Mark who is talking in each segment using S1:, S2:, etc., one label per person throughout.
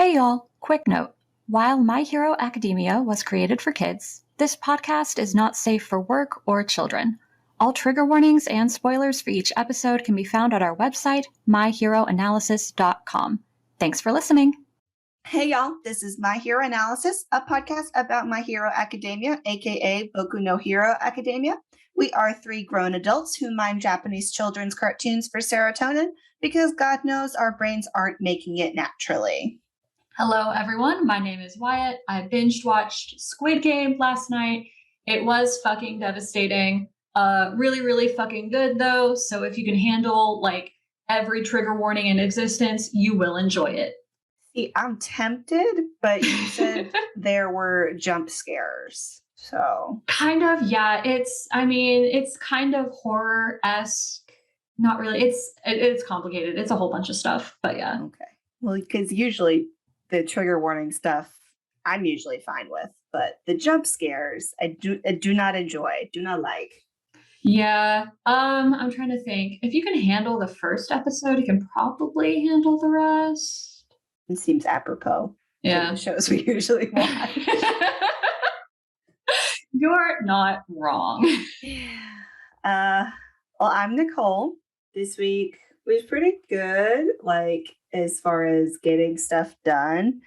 S1: Hey y'all, quick note. While My Hero Academia was created for kids, this podcast is not safe for work or children. All trigger warnings and spoilers for each episode can be found at our website, myheroanalysis.com. Thanks for listening.
S2: Hey y'all, this is My Hero Analysis, a podcast about My Hero Academia, aka Boku no Hero Academia. We are three grown adults who mime Japanese children's cartoons for serotonin because God knows our brains aren't making it naturally.
S3: Hello, everyone. My name is Wyatt. I binge watched Squid Game last night. It was fucking devastating. Really fucking good, though. So if you can handle like every trigger warning in existence, you will enjoy it.
S2: See, I'm tempted, but you said there were jump scares. So
S3: kind of, yeah. It's kind of horror-esque. Not really. It's complicated. It's a whole bunch of stuff, but yeah.
S2: Okay. Well, because usually the trigger warning stuff I'm usually fine with, but the jump scares I do not enjoy, do not like.
S3: Yeah. I'm trying to think. If you can handle the first episode, you can probably handle the rest.
S2: It seems apropos.
S3: Yeah.
S2: The shows we usually watch.
S3: You're not wrong.
S2: Well, I'm Nicole. This week was pretty good, like as far as getting stuff done.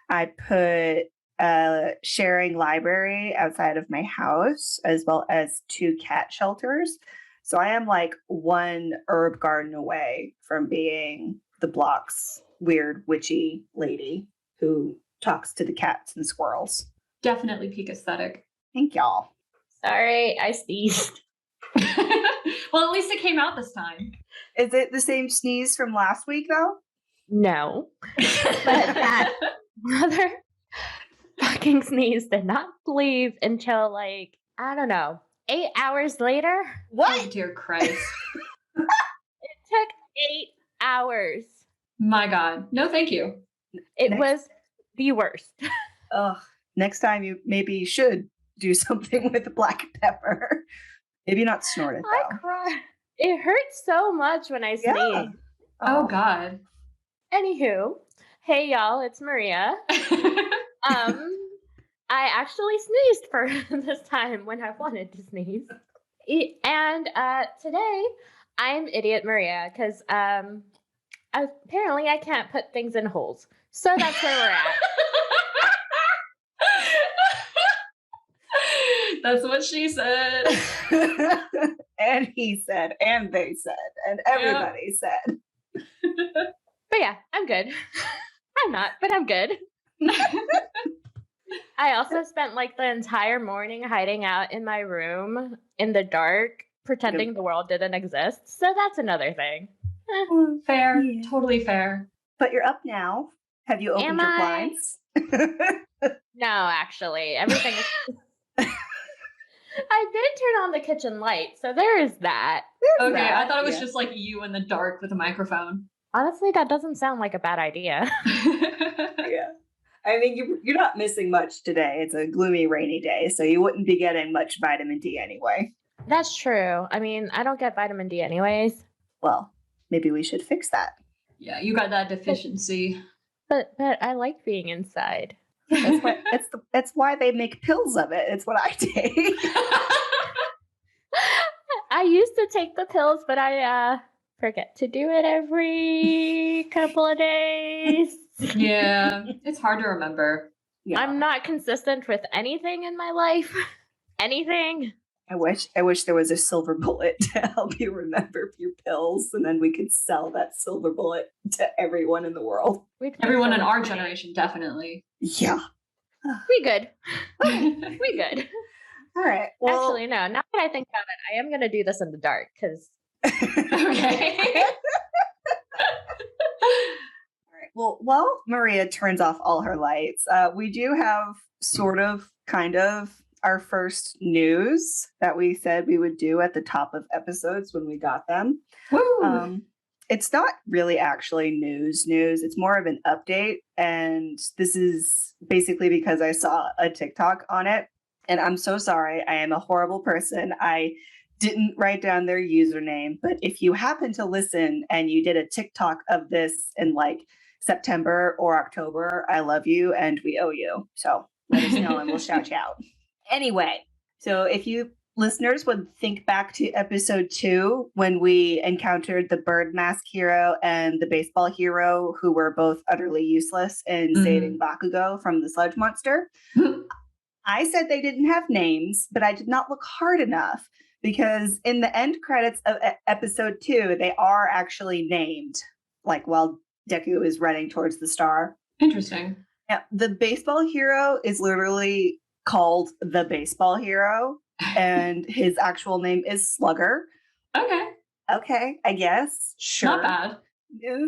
S2: I put a sharing library outside of my house, as well as 2 cat shelters. So I am like one herb garden away from being the block's weird witchy lady who talks to the cats and squirrels.
S3: Definitely peak aesthetic.
S2: Thank y'all.
S4: Sorry, I sneezed.
S3: Well, at least it came out this time.
S2: Is it the same sneeze from last week, though?
S4: No. But that mother fucking sneeze did not leave until like, I don't know, 8 hours later.
S2: What?
S3: Oh, dear Christ.
S4: It took 8 hours.
S3: My God. No, thank you.
S4: It was the worst.
S2: Ugh. Next time you maybe should do something with black pepper. Maybe not snort it,
S4: I
S2: though.
S4: cried. It hurts so much when I sneeze.
S2: Yeah.
S3: Oh, God.
S4: Anywho, hey y'all, it's Maria. I actually sneezed for this time when I wanted to sneeze. And today I'm Idiot Maria because apparently I can't put things in holes. So that's where we're at.
S3: That's what she said.
S2: And he said, and they said, and everybody said.
S4: But yeah, I'm good. I'm not, but I'm good. I also spent like the entire morning hiding out in my room in the dark, pretending the world didn't exist. So that's another thing.
S3: Fair.
S2: Yeah.
S3: Totally fair.
S2: But you're up now. Have you opened your blinds?
S4: No, actually, everything is... I did turn on the kitchen light, so there is that.
S3: There's okay, that. I thought it was just like you in the dark with a microphone.
S4: Honestly, that doesn't sound like a bad idea.
S2: Yeah. I mean, you're not missing much today. It's a gloomy, rainy day, so you wouldn't be getting much vitamin D anyway.
S4: That's true. I mean, I don't get vitamin D anyways.
S2: Well, maybe we should fix that.
S3: Yeah, you got that deficiency.
S4: But I like being inside.
S2: That's why they make pills of it. It's what I take.
S4: I used to take the pills, but I forget to do it every couple of days.
S3: Yeah, it's hard to remember.
S2: Yeah.
S4: I'm not consistent with anything in my life. Anything.
S2: I wish there was a silver bullet to help you remember your pills, and then we could sell that silver bullet to everyone in the world.
S3: Everyone in our generation, definitely.
S2: Yeah.
S4: We good. We good.
S2: All right. Well,
S4: actually, no. Now that I think about it, I am going to do this in the dark because.
S3: Okay.
S2: All right. Well, while Maria turns off all her lights, we do have kind of our first news that we said we would do at the top of episodes when we got them.
S3: Woo!
S2: It's not really actually news. It's more of an update. And this is basically because I saw a TikTok on it. And I'm so sorry. I am a horrible person. I didn't write down their username. But if you happen to listen and you did a TikTok of this in like September or October, I love you and we owe you. So let us know and we'll shout you out. Anyway, so if you listeners would think back to episode 2 when we encountered the bird mask hero and the baseball hero who were both utterly useless in saving Bakugo from the sludge monster. I said they didn't have names, but I did not look hard enough because in the end credits of episode 2, they are actually named, like while Deku is running towards the star.
S3: Interesting.
S2: Yeah, the baseball hero is literally called the baseball hero, and his actual name is Slugger. Okay, I guess. Sure.
S3: Not bad.
S2: Yeah,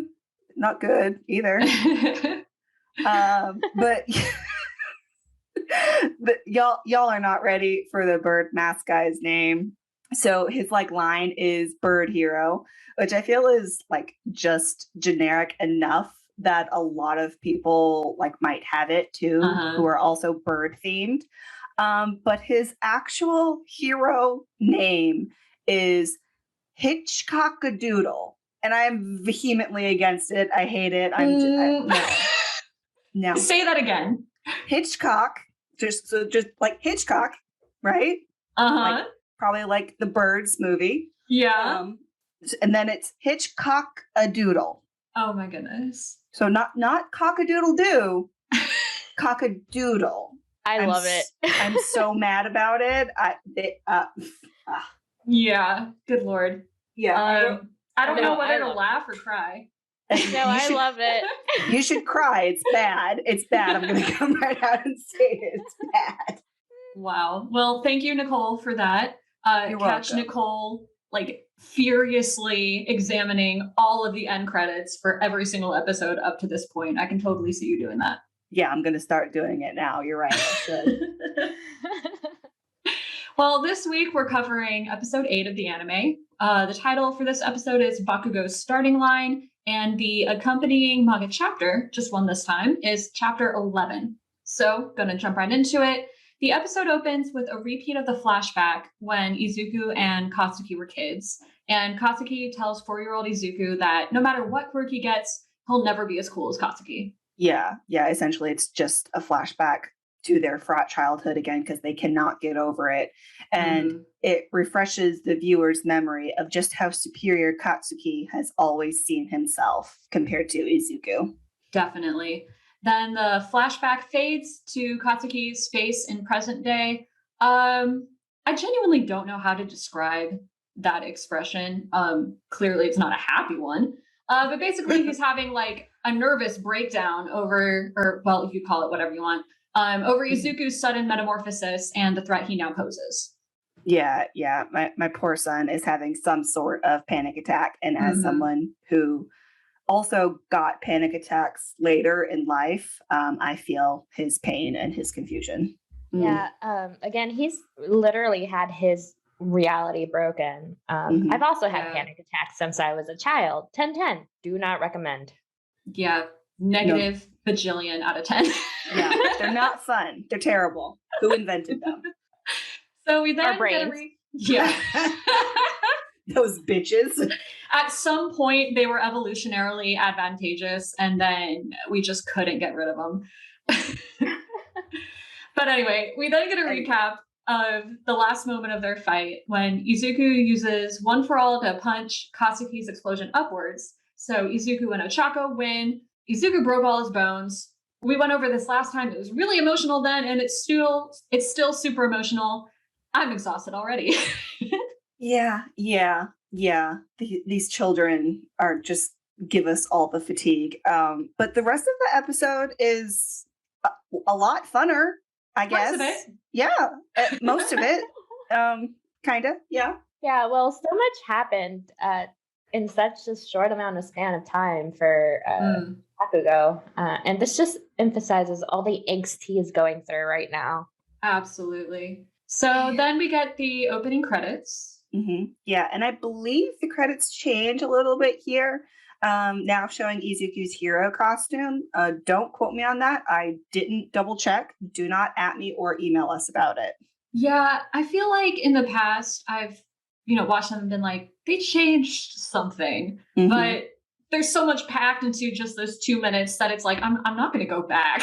S2: not good either. But but y'all are not ready for the bird mask guy's name. So his like line is bird hero, which I feel is like just generic enough that a lot of people like might have it too, who are also bird themed. But his actual hero name is Hitchcockadoodle, and I am vehemently against it. I hate it. No.
S3: Say that again.
S2: Hitchcock, just like Hitchcock, right? Like, probably like the Birds movie.
S3: Yeah.
S2: And then it's Hitchcockadoodle.
S3: Oh my goodness.
S2: So not cockadoodle-doo, cockadoodle.
S4: I love it.
S2: I'm so mad about it.
S3: Yeah. Good Lord.
S2: Yeah.
S3: I don't know whether to laugh or cry.
S4: No, I love it.
S2: You should cry. It's bad. It's bad. I'm going to come right out and say it. It's bad.
S3: Wow. Well, thank you, Nicole, for that.
S2: You're
S3: Catch
S2: welcome.
S3: Nicole like furiously examining all of the end credits for every single episode up to this point. I can totally see you doing that.
S2: Yeah, I'm going to start doing it now. You're right. I should.
S3: Well, this week we're covering episode 8 of the anime. The title for this episode is Bakugo's Starting Line, and the accompanying manga chapter, just one this time, is chapter 11. So, gonna jump right into it. The episode opens with a repeat of the flashback when Izuku and Katsuki were kids. And Katsuki tells 4-year-old Izuku that no matter what quirk he gets, he'll never be as cool as Katsuki.
S2: Yeah. Essentially, it's just a flashback to their fraught childhood again because they cannot get over it. And it refreshes the viewer's memory of just how superior Katsuki has always seen himself compared to Izuku.
S3: Definitely. Then the flashback fades to Katsuki's face in present day. I genuinely don't know how to describe that expression. Clearly, it's not a happy one. But basically, he's having like a nervous breakdown over, or well, you call it whatever you want, over Izuku's sudden metamorphosis and the threat he now poses.
S2: Yeah. My poor son is having some sort of panic attack. And as someone who also got panic attacks later in life, I feel his pain and his confusion.
S4: Yeah. Again, he's literally had his reality broken. I've also had panic attacks since I was a child. 10/10. Do not recommend.
S3: Yeah. Negative bajillion out of 10.
S2: Yeah. They're not fun. They're terrible. Who invented them?
S3: So we then
S4: Our brains.
S2: Those bitches.
S3: At some point, they were evolutionarily advantageous, and then we just couldn't get rid of them. But anyway, we then get a recap of the last moment of their fight when Izuku uses One for All to punch Katsuki's explosion upwards. So Izuku and Ochako win. Izuku broke all his bones. We went over this last time. It was really emotional then, and it's still super emotional. I'm exhausted already.
S2: Yeah. These children are just give us all the fatigue. But the rest of the episode is a lot funner, I guess.
S3: Most of it.
S2: Yeah, most of it. Kind of. Yeah.
S4: Yeah. Well, so much happened in such a short amount of span of time for Bakugo, and this just emphasizes all the angst he is going through right now.
S3: Absolutely. So then we get the opening credits.
S2: Yeah, and I believe the credits change a little bit here. Now showing Izuku's hero costume. Don't quote me on that. I didn't double check. Do not at me or email us about it.
S3: Yeah, I feel like in the past I've watched them and been like, they changed something, but there's so much packed into just those 2 minutes that it's like, I'm not going to go back.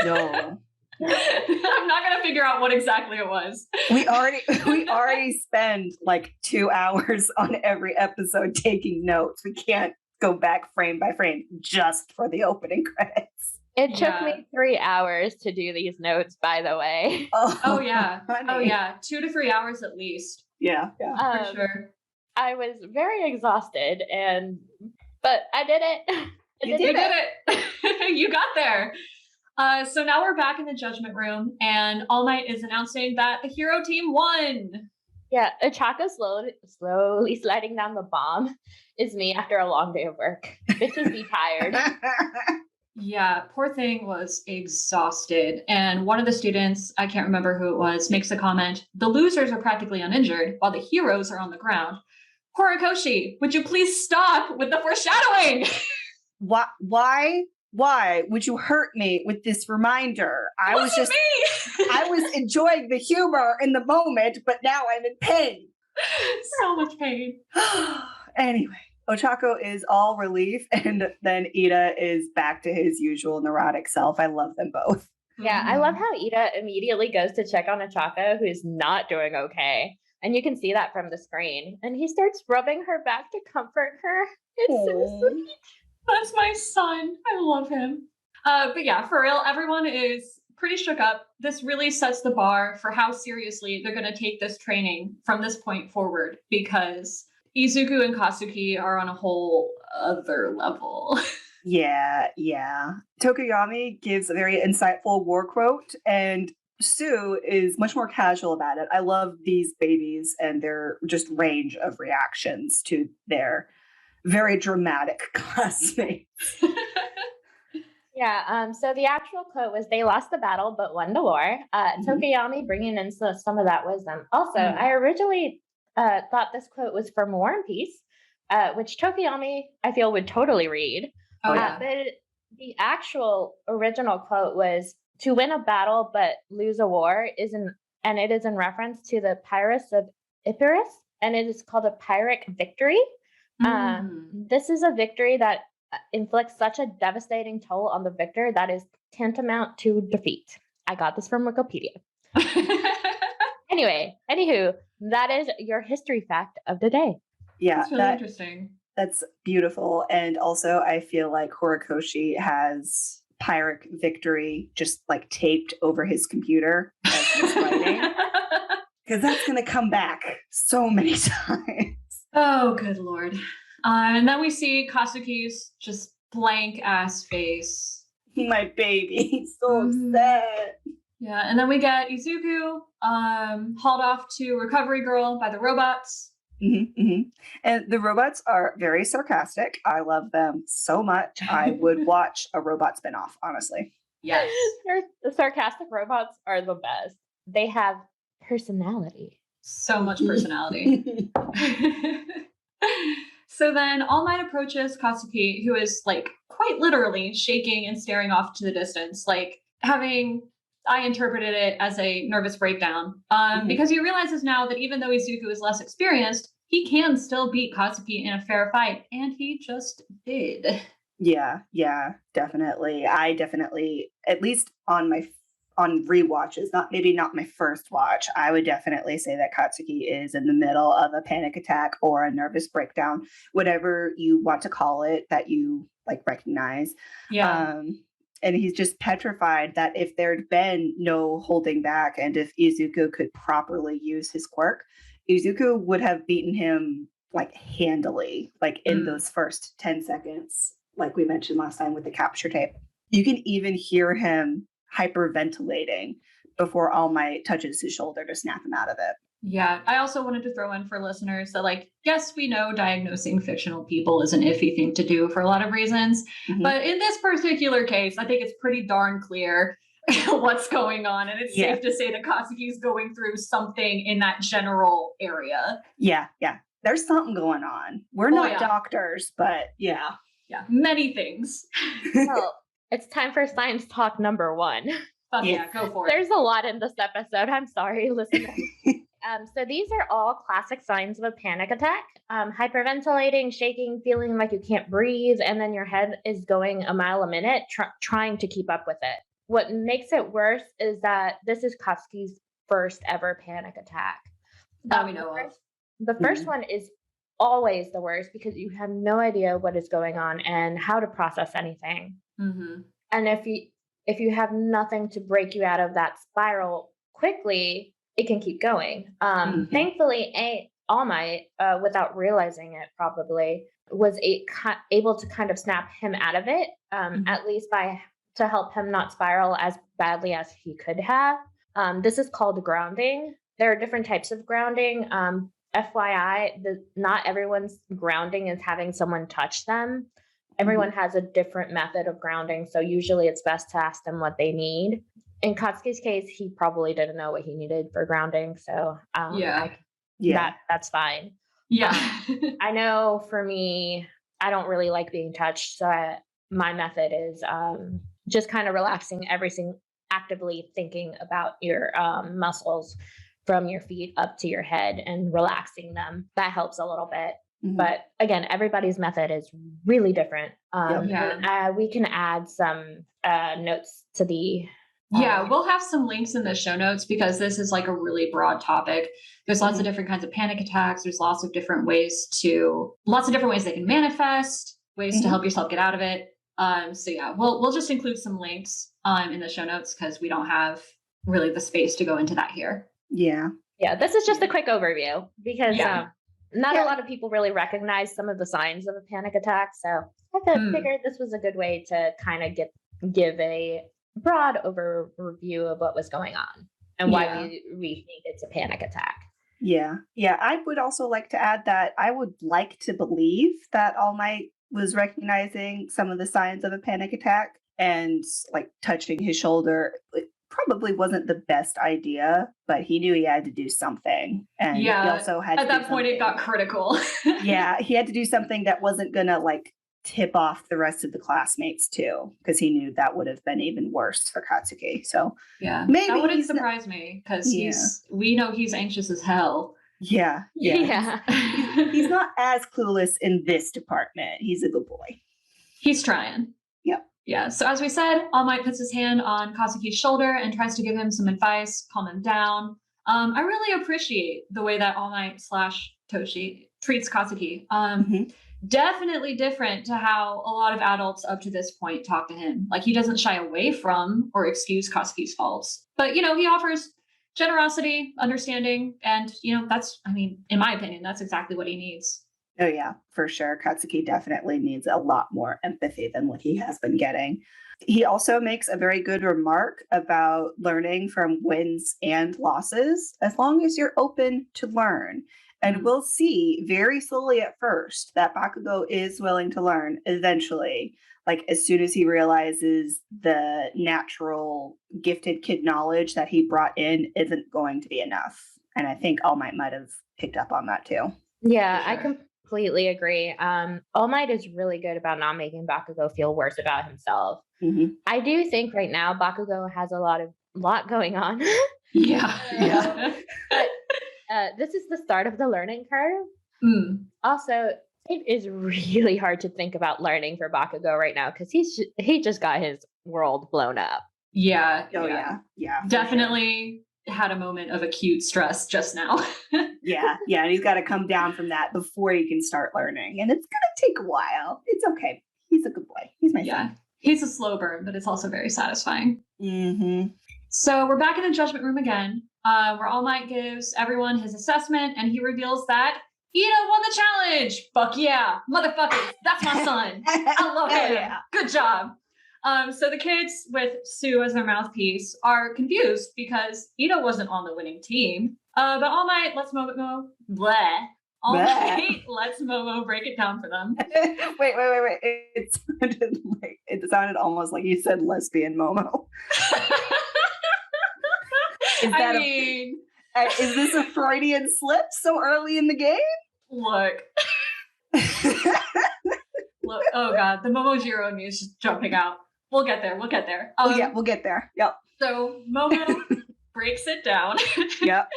S2: No.
S3: I'm not going to figure out what exactly it was.
S2: We already spend like 2 hours on every episode taking notes. We can't go back frame by frame just for the opening credits.
S4: It took me 3 hours to do these notes, by the way.
S3: Oh yeah.
S2: Honey.
S3: Oh yeah. 2 to 3 hours at least.
S2: Yeah.
S3: For sure.
S4: I was very exhausted, but I did it.
S2: You did
S3: it. You got there. So now we're back in the judgment room, and All Might is announcing that the hero team won.
S4: Yeah, Ochako slowly sliding down the bomb is me after a long day of work. Bitches be tired.
S3: Yeah, poor thing was exhausted. And one of the students, I can't remember who it was, makes the comment, the losers are practically uninjured while the heroes are on the ground. Horikoshi, would you please stop with the foreshadowing?
S2: Why would you hurt me with this reminder? I was enjoying the humor in the moment, but now I'm in pain.
S3: So much pain.
S2: Anyway, Ochako is all relief, and then Ida is back to his usual neurotic self. I love them both.
S4: Yeah, I love how Ida immediately goes to check on Ochako, who's not doing okay. And you can see that from the screen. And he starts rubbing her back to comfort her. It's so sweet.
S3: That's my son. I love him. But yeah, for real, everyone is pretty shook up. This really sets the bar for how seriously they're going to take this training from this point forward, because Izuku and Katsuki are on a whole other level.
S2: Yeah. Tokoyami gives a very insightful war quote, and Sue is much more casual about it. I love these babies and their just range of reactions to their very dramatic classmates.
S4: Yeah, so the actual quote was, they lost the battle but won the war. Tokoyami bringing in some of that wisdom. Also, I originally thought this quote was from War and Peace, which Tokoyami, I feel, would totally read. But the actual original quote was, to win a battle but lose a war it is in reference to the Pirates of Epirus, and it is called a Pyrrhic victory. This is a victory that inflicts such a devastating toll on the victor that is tantamount to defeat. I got this from Wikipedia. Anywho, that is your history fact of the day.
S2: Yeah,
S3: that's really interesting.
S2: That's beautiful. And also, I feel like Horikoshi has Pyrrhic victory just like taped over his computer as he's writing. Because that's going to come back so many times.
S3: Oh, good Lord. And then we see Katsuki's just blank ass face.
S2: My baby, he's so upset.
S3: Yeah, and then we get Izuku hauled off to Recovery Girl by the robots.
S2: And the robots are very sarcastic. I love them so much. I would watch a robot spinoff, honestly.
S3: Yes.
S4: The sarcastic robots are the best. They have personality.
S3: So much personality. So then All Might approaches Katsuki, who is like quite literally shaking and staring off to the distance, like I interpreted it as a nervous breakdown, because he realizes now that even though Izuku is less experienced, he can still beat Katsuki in a fair fight, and he just did.
S2: Yeah, definitely. I definitely, at least on rewatches, not my first watch, I would definitely say that Katsuki is in the middle of a panic attack or a nervous breakdown, whatever you want to call it, that you like recognize.
S3: Yeah.
S2: And he's just petrified that if there'd been no holding back and if Izuku could properly use his quirk, Izuku would have beaten him like handily, like in those first 10 seconds, like we mentioned last time with the capture tape. You can even hear him hyperventilating before All Might touches his shoulder to snap him out of it.
S3: Yeah, I also wanted to throw in for listeners that, like, yes, we know diagnosing fictional people is an iffy thing to do for a lot of reasons. But in this particular case, I think it's pretty darn clear what's going on. And it's safe to say that Katsuki's going through something in that general area.
S2: Yeah. There's something going on. We're not doctors, but yeah.
S3: Yeah, many things.
S4: Well, it's time for science talk number 1.
S3: Yeah, go for it.
S4: There's a lot in this episode. I'm sorry, listeners. So these are all classic signs of a panic attack. Hyperventilating, shaking, feeling like you can't breathe, and then your head is going a mile a minute, trying to keep up with it. What makes it worse is that this is Katsuki's first ever panic attack.
S3: That we know of.
S4: The first one is always the worst because you have no idea what is going on and how to process anything.
S3: Mm-hmm.
S4: And if you have nothing to break you out of that spiral quickly, it can keep going. Thankfully, All Might, without realizing it probably, was able to kind of snap him out of it, at least to help him not spiral as badly as he could have. This is called grounding. There are different types of grounding. FYI, not everyone's grounding is having someone touch them. Everyone has a different method of grounding, so usually it's best to ask them what they need. In Katsuki's case, he probably didn't know what he needed for grounding, so that's fine.
S3: Yeah.
S4: I know for me, I don't really like being touched, so my method is just kind of relaxing actively thinking about your muscles from your feet up to your head and relaxing them. That helps a little bit. Mm-hmm. But again, everybody's method is really different. We can add some notes to the...
S3: we'll have some links in the show notes because this is like a really broad topic. There's lots of different kinds of panic attacks. There's lots of different ways they can manifest, ways to help yourself get out of it. We'll just include some links in the show notes because we don't have really the space to go into that here.
S2: Yeah.
S4: This is just a quick overview because not a lot of people really recognize some of the signs of a panic attack. So I figured this was a good way to kind of give a broad overview of what was going on and why we think it's a panic attack.
S2: Yeah. I would also like to add that I would like to believe that All Might was recognizing some of the signs of a panic attack and like touching his shoulder. It probably wasn't the best idea, but he knew he had to do something. And he also had
S3: at that point it got critical.
S2: He had to do something that wasn't gonna like tip off the rest of the classmates too, because he knew that would have been even worse for Katsuki. So
S3: maybe that wouldn't surprise me because we know he's anxious as hell.
S2: He's not as clueless in this department. He's a good boy.
S3: He's trying. Yeah. So as we said, All Might puts his hand on Katsuki's shoulder and tries to give him some advice, calm him down. I really appreciate the way that All Might / Toshi treats Katsuki. Definitely different to how a lot of adults up to this point talk to him. Like he doesn't shy away from or excuse Katsuki's faults, but he offers generosity, understanding, and in my opinion, that's exactly what he needs.
S2: Oh yeah, for sure. Katsuki definitely needs a lot more empathy than what he has been getting. He also makes a very good remark about learning from wins and losses, as long as you're open to learn. And we'll see very slowly at first that Bakugo is willing to learn eventually. Like as soon as he realizes the natural gifted kid knowledge that he brought in isn't going to be enough. And I think All Might might have picked up on that too.
S4: Yeah, I completely agree. All Might is really good about not making Bakugo feel worse about himself. I do think right now Bakugo has a lot going on. But this is the start of the learning curve. Also, it is really hard to think about learning for Bakugo right now because he just got his world blown up.
S3: Yeah.
S2: Definitely
S3: had a moment of acute stress just now.
S2: And he's got to come down from that before he can start learning, and it's gonna take a while. It's okay. He's a good boy. He's my son.
S3: He's a slow burn, but it's also very satisfying. So we're back in the judgment room again, where All Might gives everyone his assessment, and he reveals that Ito won the challenge. Fuck yeah, motherfuckers! That's my son. I love him.
S2: Yeah.
S3: Good job. So the kids with Sue as their mouthpiece are confused because Ito wasn't on the winning team. But All Might lets Momo lets Momo break it down for them.
S2: Wait. It sounded almost like you said lesbian Momo. Is this a Freudian slip so early in the game?
S3: Look. Look, oh God, the Momojiro in me is just jumping out. We'll get there. We'll get there.
S2: We'll get there. Yep.
S3: So Momo breaks it down.
S2: Yep.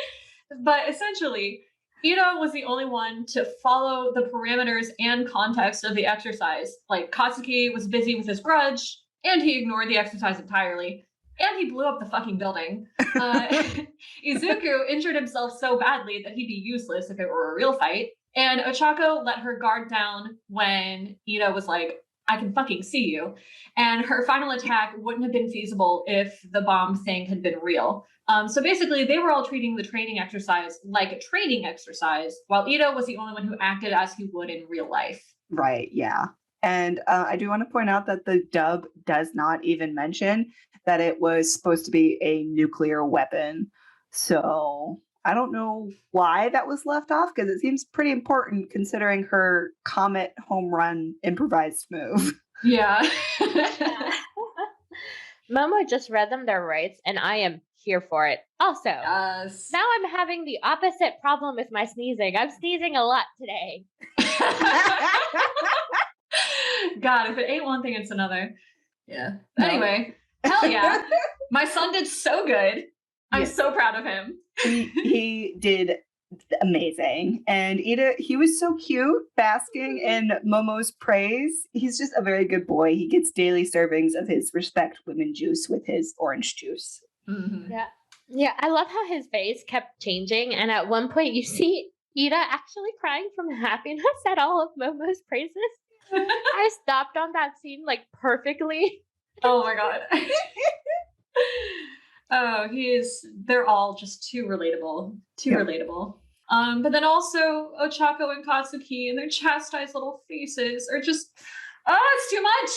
S3: But essentially, Ito was the only one to follow the parameters and context of the exercise. Like, Katsuki was busy with his grudge, and he ignored the exercise entirely. And he blew up the fucking building. Izuku injured himself so badly that he'd be useless if it were a real fight. And Ochako let her guard down when Ito was like, I can fucking see you. And her final attack wouldn't have been feasible if the bomb thing had been real. So basically, they were all treating the training exercise like a training exercise, while Ito was the only one who acted as he would in real life.
S2: Right, yeah. And I do want to point out that the dub does not even mention that it was supposed to be a nuclear weapon. So I don't know why that was left off, because it seems pretty important considering her comet home run improvised move.
S3: Yeah.
S4: Momo just read them their rights, and I am here for it. Also,
S3: Yes.
S4: now I'm having the opposite problem with my sneezing. I'm sneezing a lot today.
S3: God, if it ain't one thing, it's another. Yeah.
S2: No.
S3: Anyway, hell yeah. My son did so good. I'm
S2: Yeah.
S3: so proud of him.
S2: He did amazing. And Ida, he was so cute, basking in Momo's praise. He's just a very good boy. He gets daily servings of his Respect Women juice with his orange juice.
S3: Mhm.
S4: Yeah, I love how his face kept changing, and at one point you see Ida actually crying from happiness at all of Momo's praises. I stopped on that scene like perfectly.
S3: Oh my God. Oh, they're all just too relatable. Too
S2: Yeah.
S3: relatable. But then also Ochako and Katsuki and their chastised little faces are just, it's too much.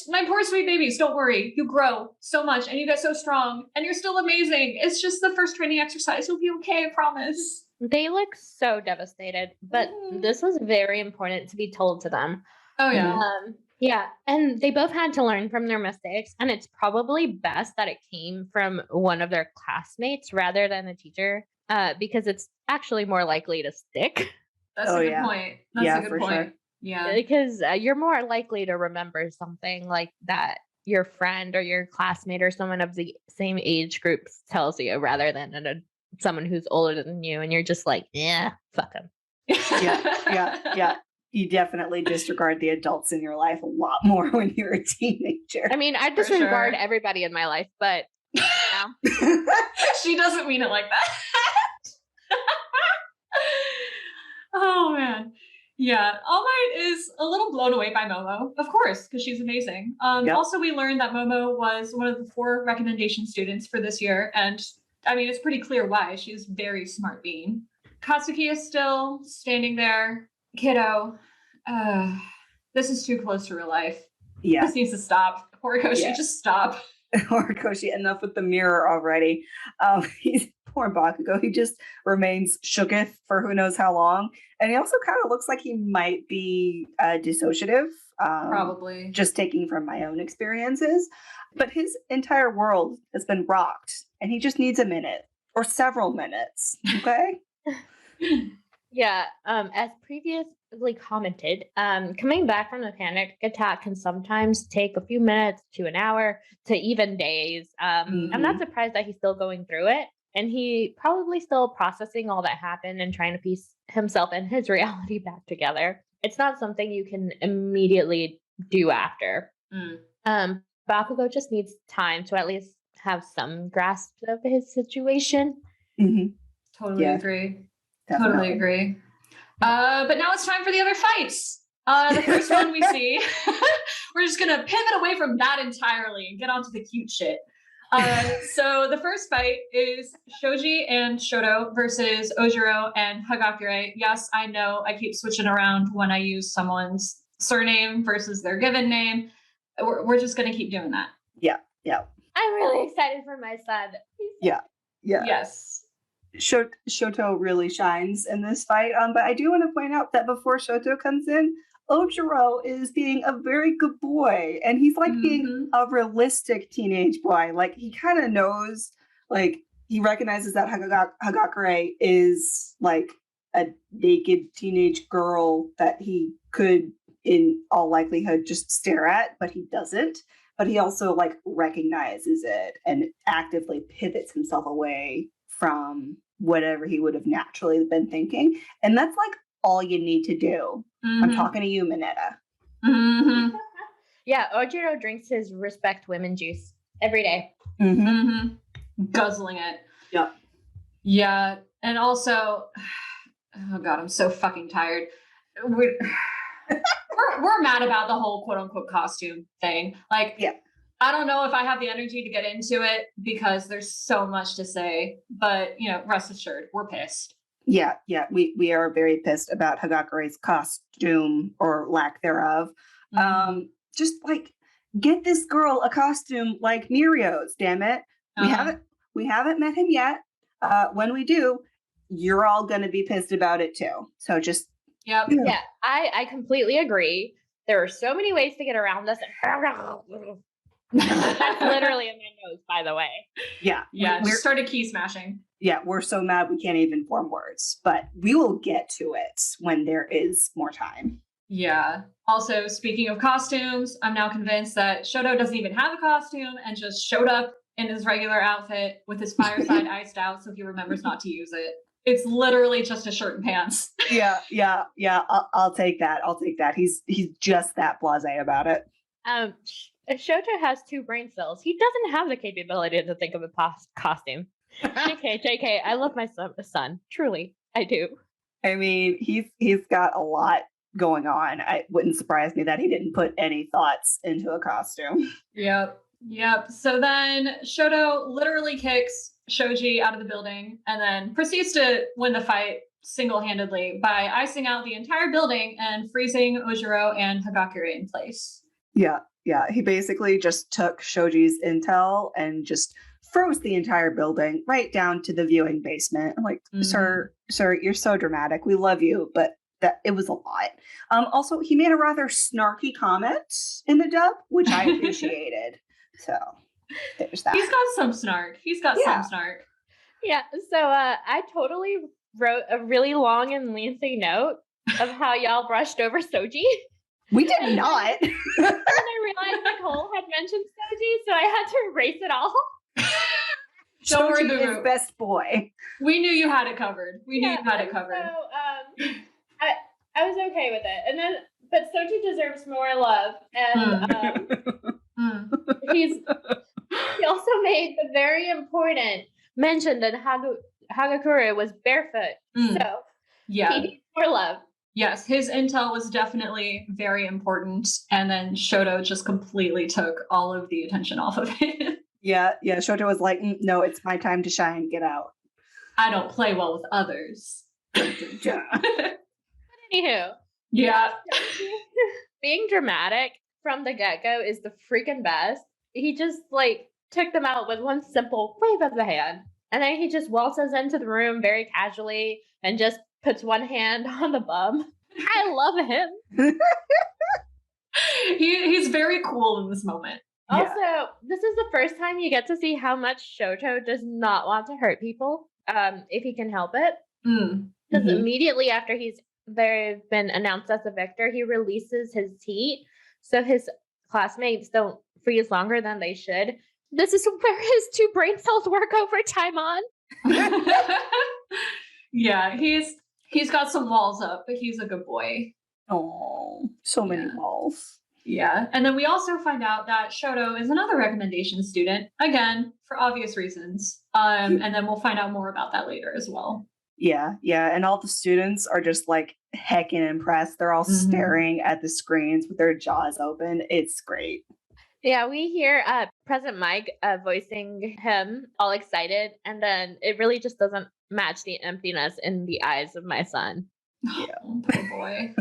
S3: My poor sweet babies, don't worry. You grow so much and you get so strong and you're still amazing. It's just the first training exercise. You'll be okay, I promise.
S4: They look so devastated, but
S3: Mhm.
S4: this was very important to be told to them.
S3: Oh yeah.
S4: Yeah, and they both had to learn from their mistakes, and it's probably best that it came from one of their classmates rather than the teacher, because it's actually more likely to stick.
S3: That's
S2: Oh,
S3: a good
S2: yeah.
S3: point. That's
S2: Yeah,
S3: a good
S2: for
S3: point.
S2: sure.
S3: Yeah.
S4: Because you're more likely to remember something like that your friend or your classmate or someone of the same age group tells you rather than someone who's older than you, and you're just like, yeah, fuck them.
S2: Yeah. You definitely disregard the adults in your life a lot more when you're a teenager.
S4: I mean, I
S3: For
S4: disregard
S3: sure.
S4: everybody in my life, but you know.
S3: She doesn't mean it like that. Oh man. Yeah, All Might is a little blown away by Momo, of course, because she's amazing.
S2: Yep.
S3: Also, we learned that Momo was one of the 4 recommendation students for this year, and I mean, it's pretty clear why. She's very smart being. Katsuki is still standing there. Kiddo, this is too close to real life.
S2: Yeah.
S3: This needs to stop. Horikoshi,
S2: Yeah.
S3: just stop.
S2: Horikoshi, enough with the mirror already. He's poor Bakugo. He just remains shooketh for who knows how long. And he also kind of looks like he might be dissociative.
S3: Probably.
S2: Just taking from my own experiences. But his entire world has been rocked, and he just needs a minute or several minutes. Okay?
S4: Yeah, as previously commented, coming back from the panic attack can sometimes take a few minutes to an hour to even days. I'm not surprised that he's still going through it, and he probably still processing all that happened and trying to piece himself and his reality back together. It's not something you can immediately do after. Bakugo just needs time to at least have some grasp of his situation.
S2: Mm-hmm.
S3: Totally
S2: Yeah.
S3: agree.
S2: Definitely.
S3: Totally agree. But now it's time for the other fights. The first one we see, we're just gonna pivot away from that entirely and get onto the cute shit. So the first fight is Shoji and Shoto versus Ojiro and Hagakure. Yes, I know I keep switching around when I use someone's surname versus their given name. We're just gonna keep doing that.
S2: Yeah.
S4: I'm really excited for my son.
S2: Yeah.
S3: Yes.
S2: Shoto really shines in this fight. But I do want to point out that before Shoto comes in, Ojiro is being a very good boy, and he's like being a realistic teenage boy. Like, he kind of knows, like, he recognizes that Hagakure is like a naked teenage girl that he could, in all likelihood, just stare at, but he doesn't. But he also like recognizes it and actively pivots himself away from whatever he would have naturally been thinking. And that's like all you need to do. I'm talking to you, Minetta.
S3: Mm-hmm.
S4: Yeah, Ojiro drinks his respect women juice every day.
S3: Mm-hmm. Guzzling it.
S2: Yep.
S3: Yeah. And also, oh God, I'm so fucking tired. We're mad about the whole quote unquote costume thing. Like,
S2: yeah.
S3: I don't know if I have the energy to get into it because there's so much to say, but rest assured, we're pissed.
S2: Yeah, we are very pissed about Hagakure's costume or lack thereof.
S3: Mm-hmm.
S2: Just like get this girl a costume like Mirio's, damn it. We haven't met him yet. When we do, you're all gonna be pissed about it too. So just
S3: Yep.
S4: Yeah, I completely agree. There are so many ways to get around this. That's literally in my nose, by the way.
S2: Yeah.
S3: We started key smashing.
S2: Yeah, we're so mad we can't even form words, but we will get to it when there is more time.
S3: Yeah. Also, speaking of costumes, I'm now convinced that Shoto doesn't even have a costume and just showed up in his regular outfit with his fireside iced out so he remembers not to use it. It's literally just a shirt and pants.
S2: Yeah. I'll take that. He's just that blasé about it.
S4: Shoto has 2 brain cells. He doesn't have the capability to think of a costume. JK, I love my son. Truly, I do.
S2: I mean, he's got a lot going on. It wouldn't surprise me that he didn't put any thoughts into a costume.
S3: Yep. So then Shoto literally kicks Shoji out of the building and then proceeds to win the fight single-handedly by icing out the entire building and freezing Ojiro and Hagakure in place.
S2: Yeah. He basically just took Shoji's intel and just froze the entire building right down to the viewing basement. I'm like, sir, you're so dramatic. We love you, but that it was a lot. Also, he made a rather snarky comment in the dub, which I appreciated. So there's that.
S3: He's got some snark.
S4: Yeah. So I totally wrote a really long and lengthy note of how y'all brushed over Soji.
S2: We did not.
S4: And I realized Nicole had mentioned Soji, so I had to erase it all.
S3: Don't worry,
S2: Soji is best boy.
S3: We knew you had it covered. So
S4: I was okay with it. But Soji deserves more love. And he also made the very important mention that Hagakure was barefoot. So
S3: yeah,
S4: he needs more love.
S3: Yes, his intel was definitely very important. And then Shoto just completely took all of the attention off of it.
S2: Yeah. Shoto was like, no, it's my time to shine. Get out.
S3: I don't play well with others.
S2: Yeah.
S4: Anywho.
S3: Yeah.
S4: Being dramatic from the get-go is the freaking best. He just took them out with one simple wave of the hand. And then he just waltzes into the room very casually and just puts one hand on the bum. I love him.
S3: He's very cool in this moment.
S4: Also, this is the first time you get to see how much Shoto does not want to hurt people, if he can help it. Because immediately after they've been announced as a victor, he releases his heat, so his classmates don't freeze longer than they should. This is where his 2 brain cells work overtime on.
S3: Yeah, he's got some walls up, but he's a good boy.
S2: Oh, so many walls.
S3: Yeah, and then we also find out that Shoto is another recommendation student, again, for obvious reasons. And then we'll find out more about that later as well.
S2: Yeah, and all the students are just heckin' impressed. They're all staring at the screens with their jaws open. It's great.
S4: Yeah, we hear President Mike voicing him all excited, and then it really just doesn't match the emptiness in the eyes of my son.
S2: Yeah.
S3: Oh, poor boy.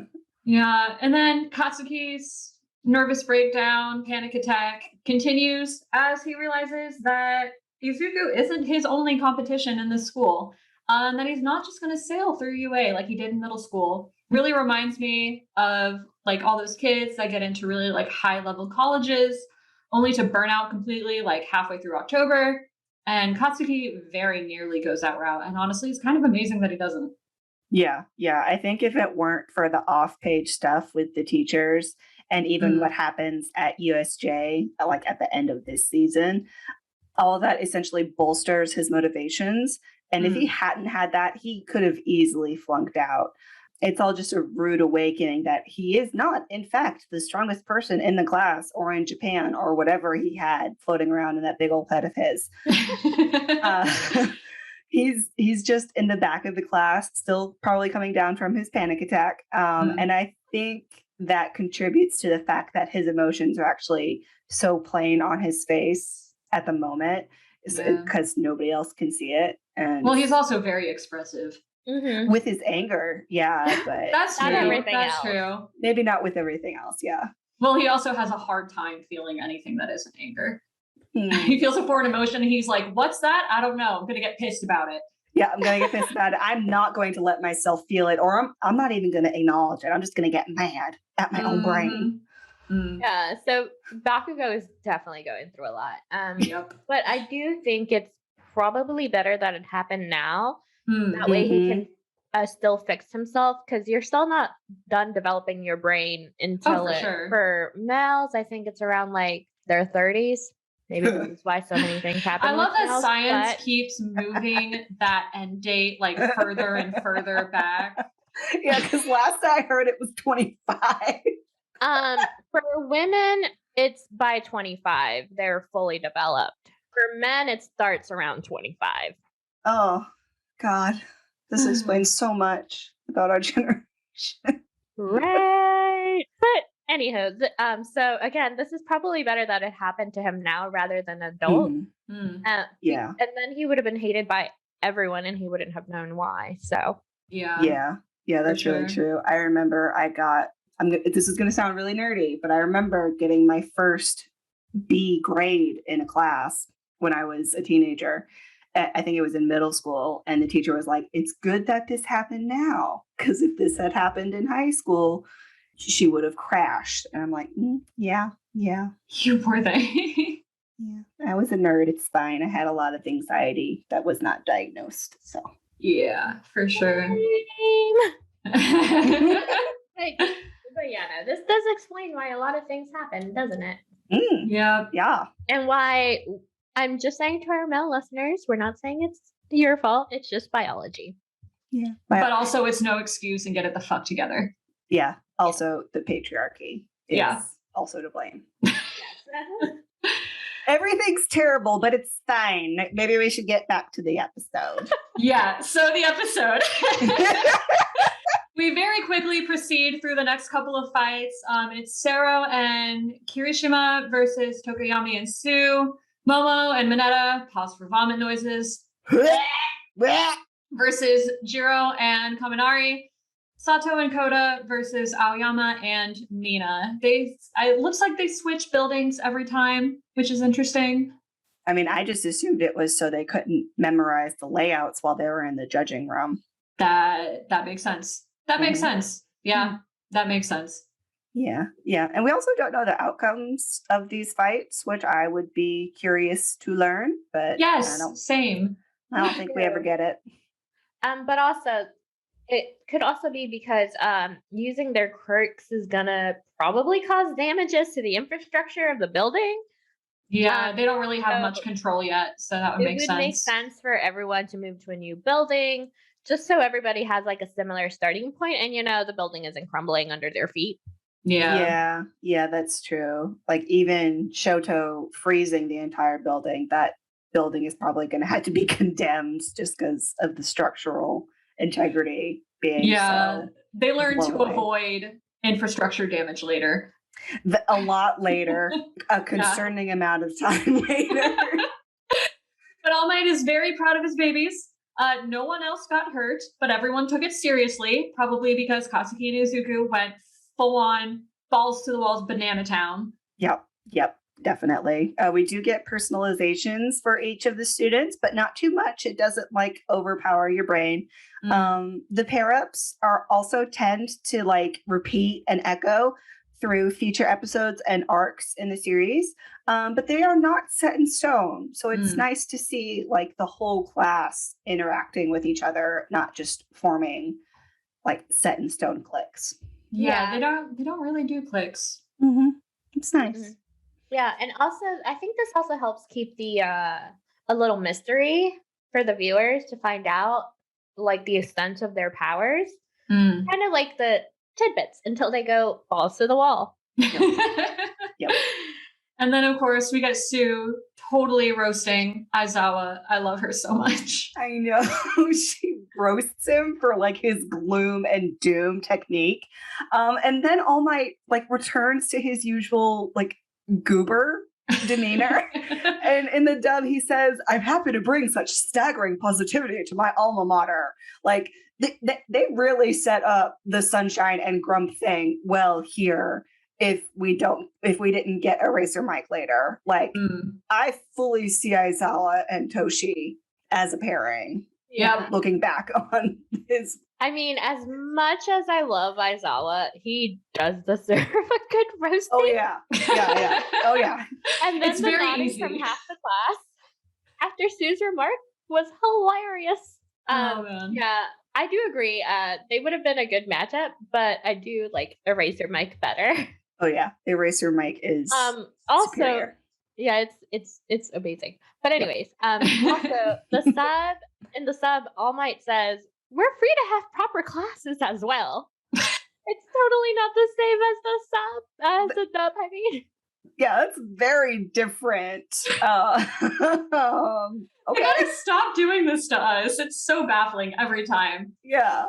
S3: Yeah, and then Katsuki's nervous breakdown, panic attack continues as he realizes that Izuku isn't his only competition in this school. And that he's not just going to sail through UA like he did in middle school. Really reminds me of all those kids that get into really high level colleges only to burn out completely halfway through October. And Katsuki very nearly goes that route. And honestly, it's kind of amazing that he doesn't.
S2: Yeah. I think if it weren't for the off-page stuff with the teachers and even what happens at USJ, at the end of this season, all of that essentially bolsters his motivations. And if he hadn't had that, he could have easily flunked out. It's all just a rude awakening that he is not, in fact, the strongest person in the class or in Japan or whatever he had floating around in that big old head of his. He's just in the back of the class, still probably coming down from his panic attack. And I think that contributes to the fact that his emotions are actually so plain on his face at the moment because nobody else can see it. And
S3: well, he's also very expressive.
S2: With his anger, but
S3: that's true.
S4: Everything
S3: that's
S4: else.
S3: true.
S2: Maybe not with everything else. Yeah.
S3: Well, he also has a hard time feeling anything that isn't anger.
S2: Hmm.
S3: He feels a foreign emotion and he's like, what's that? I don't know. I'm going to get pissed about it.
S2: Yeah, I'm going to get pissed about it. I'm not going to let myself feel it, or I'm not even going to acknowledge it. I'm just going to get mad at my own brain.
S4: Yeah, so Bakugo is definitely going through a lot.
S3: Yep.
S4: But I do think it's probably better that it happened now. That way he can still fix himself, because you're still not done developing your brain until for males, I think it's around like their 30s. Maybe this is why so many things happen.
S3: I love that
S4: males,
S3: science
S4: but...
S3: keeps moving that end date like further and further back.
S2: Yeah, because last I heard it was 25.
S4: For women, it's by 25. They're fully developed. For men, it starts around 25.
S2: Oh, God. This explains so much about our generation.
S4: Right. But anywho, so again, this is probably better that it happened to him now rather than an adult.
S2: Yeah.
S4: And then he would have been hated by everyone and he wouldn't have known why. So
S2: yeah, that's really true. I remember this is going to sound really nerdy, but I remember getting my first B grade in a class when I was a teenager. I think it was in middle school, and the teacher was like, it's good that this happened now, because if this had happened in high school, she would have crashed. And I'm like, yeah.
S3: You poor thing.
S2: Yeah, I was a nerd. It's fine. I had a lot of anxiety that was not diagnosed. So
S3: yeah, for sure.
S4: But yeah, no, this does explain why a lot of things happen, doesn't it?
S3: Yeah.
S4: And why I'm just saying to our male listeners, we're not saying it's your fault. It's just biology.
S2: Yeah.
S3: But also it's no excuse, and get it the fuck together.
S2: Yeah. Also, the patriarchy is also to blame. Everything's terrible, but it's fine. Maybe we should get back to the episode.
S3: Yeah. So the episode. We very quickly proceed through the next couple of fights. It's Sero and Kirishima versus Tokoyami and Sue. Momo and Mineta, pause for vomit noises, versus Jiro and Kaminari. Sato and Koda versus Aoyama and Mina. It looks like they switch buildings every time, which is interesting.
S2: I mean, I just assumed it was so they couldn't memorize the layouts while they were in the judging room.
S3: That makes sense. That makes sense. Yeah, that makes sense.
S2: Yeah. And we also don't know the outcomes of these fights, which I would be curious to learn. But
S3: yes, same.
S2: I don't think we ever get it.
S4: But also, it could also be because using their quirks is gonna probably cause damages to the infrastructure of the building.
S3: Yeah, they don't really have much control yet, so that would make sense. It would make
S4: sense for everyone to move to a new building, just so everybody has like a similar starting point, and the building isn't crumbling under their feet.
S2: Yeah, that's true. Like even Shoto freezing the entire building, that building is probably going to have to be condemned just because of the structural integrity being
S3: they learn to avoid infrastructure damage later.
S2: A lot later, a concerning amount of time later.
S3: But All Might is very proud of his babies. No one else got hurt, but everyone took it seriously, probably because Katsuki and Izuku went full on balls to the walls banana town. Yep,
S2: definitely. We do get personalizations for each of the students, but not too much. It doesn't overpower your brain. The pair-ups are also tend to repeat and echo through future episodes and arcs in the series, but they are not set in stone. So it's nice to see the whole class interacting with each other, not just forming set in stone cliques.
S3: Yeah, they don't really do cliques.
S2: It's nice.
S4: Yeah, and also I think this also helps keep the a little mystery for the viewers to find out like the extent of their powers.
S3: Mm.
S4: Kind of like the tidbits until they go balls to the wall.
S2: Yep.
S3: And then, of course, we get Sue totally roasting Aizawa. I love her so much.
S2: I know. She roasts him for like his gloom and doom technique. And then All Might like returns to his usual like goober demeanor. And in the dub, he says, I'm happy to bring such staggering positivity to my alma mater. Like, they really set up the Sunshine and Grump thing well here. If we didn't get Eraser Mike later, like I fully see Aizawa and Toshi as a pairing.
S3: Yeah.
S2: Looking back on his.
S4: I mean, as much as I love Aizawa, he does deserve a good roasting.
S2: Oh yeah. Oh yeah.
S4: And then
S3: It's
S4: the
S3: very
S4: nodding
S3: easy.
S4: from half the class after Sue's remark was hilarious.
S3: Oh, man.
S4: Yeah, I do agree. They would have been a good matchup, but I do like Eraser Mike better.
S2: Oh yeah. Eraser Mike is
S4: Also,
S2: superior.
S4: yeah, it's amazing. But anyways, also the sub, All Might says we're free to have proper classes as well. It's totally not the same as the sub, as the dub. I mean,
S2: Yeah, that's very different.
S3: You
S2: Okay.
S3: gotta stop doing this to us. It's so baffling every time.
S2: Yeah.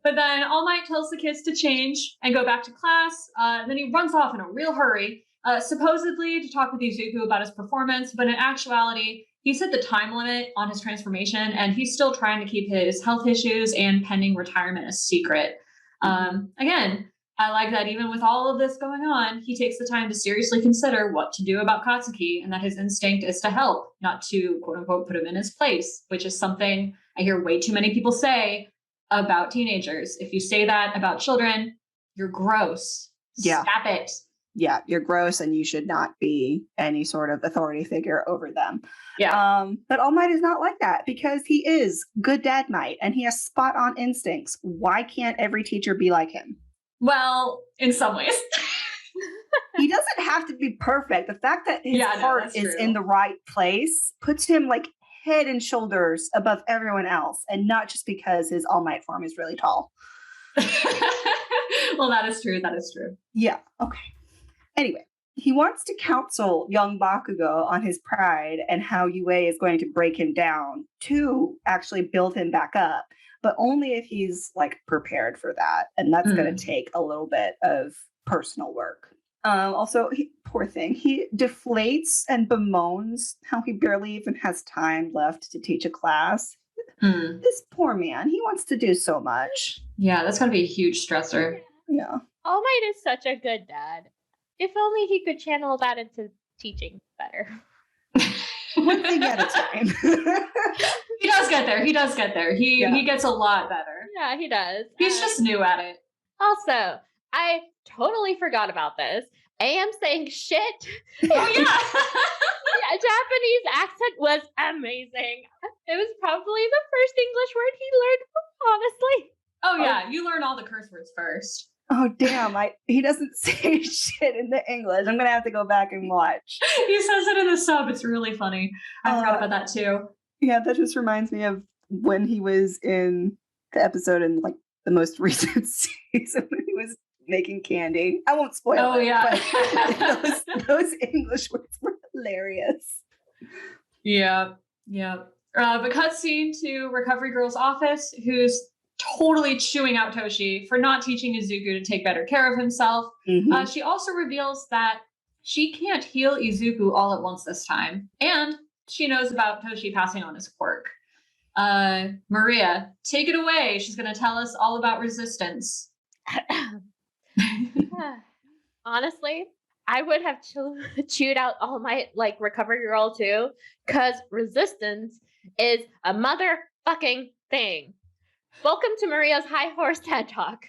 S3: But then All Might tells the kids to change and go back to class. Then he runs off in a real hurry, supposedly to talk with Izuku about his performance. But in actuality, he set the time limit on his transformation, and he's still trying to keep his health issues and pending retirement a secret. Again, I like that even with all of this going on, he takes the time to seriously consider what to do about Katsuki and that his instinct is to help, not to quote unquote put him in his place, which is something I hear way too many people say about teenagers. If you say that about children, you're gross.
S2: Yeah.
S3: Stop it.
S2: Yeah, you're gross and you should not be any sort of authority figure over them.
S3: Yeah.
S2: But All Might is not like that because he is good dad might and he has spot on instincts. Why can't every teacher be like him?
S3: Well, in some ways.
S2: He doesn't have to be perfect. The fact that his
S3: Yeah, no,
S2: heart
S3: that's
S2: is
S3: true.
S2: in the right place puts him like head and shoulders above everyone else, and not just because his All Might form is really tall.
S3: Well, that is true. That is true.
S2: Yeah, okay. Anyway, he wants to counsel young Bakugo on his pride and how UA is going to break him down to actually build him back up, but only if he's like prepared for that. And that's going to take a little bit of personal work. Also, poor thing, he deflates and bemoans how he barely even has time left to teach a class. This poor man, he wants to do so much.
S3: Yeah, that's going to be a huge stressor.
S2: Yeah.
S4: All Might is such a good dad. If only he could channel that into teaching better.
S2: One thing at a time.
S3: He does get there. He does get there. He gets a lot better.
S4: Yeah, he does.
S3: He's just new at it.
S4: Also, I totally forgot about this. AM saying shit.
S3: Oh, yeah.
S4: Yeah, Japanese accent was amazing. It was probably the first English word he learned, honestly.
S3: Oh, yeah. You learn all the curse words first.
S2: Oh damn! He doesn't say shit in the English. I'm gonna have to go back and watch.
S3: He says it in the sub. It's really funny. I forgot about that too.
S2: Yeah, that just reminds me of when he was in the episode in like the most recent season when he was making candy. I won't spoil
S3: Oh,
S2: it.
S3: yeah.
S2: But those English words were hilarious.
S3: Yeah. But cutscene to Recovery Girl's office, who's totally chewing out Toshi for not teaching Izuku to take better care of himself.
S2: Mhm.
S3: She also reveals that she can't heal Izuku all at once this time, and she knows about Toshi passing on his quirk. Maria, take it away. She's going to tell us all about resistance.
S4: Honestly, I would have chewed out All Might like Recovery Girl too, because resistance is a motherfucking thing. Welcome to Maria's High Horse TED Talk.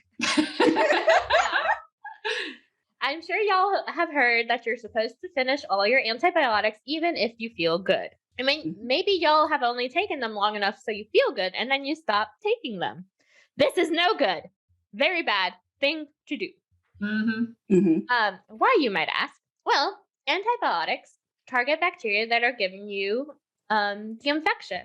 S4: I'm sure y'all have heard that you're supposed to finish all your antibiotics even if you feel good. I mean, maybe y'all have only taken them long enough so you feel good and then you stop taking them. This is no good. Very bad thing to do.
S3: Mm-hmm.
S2: Mm-hmm.
S4: Why, you might ask? Well, antibiotics target bacteria that are giving you the infection.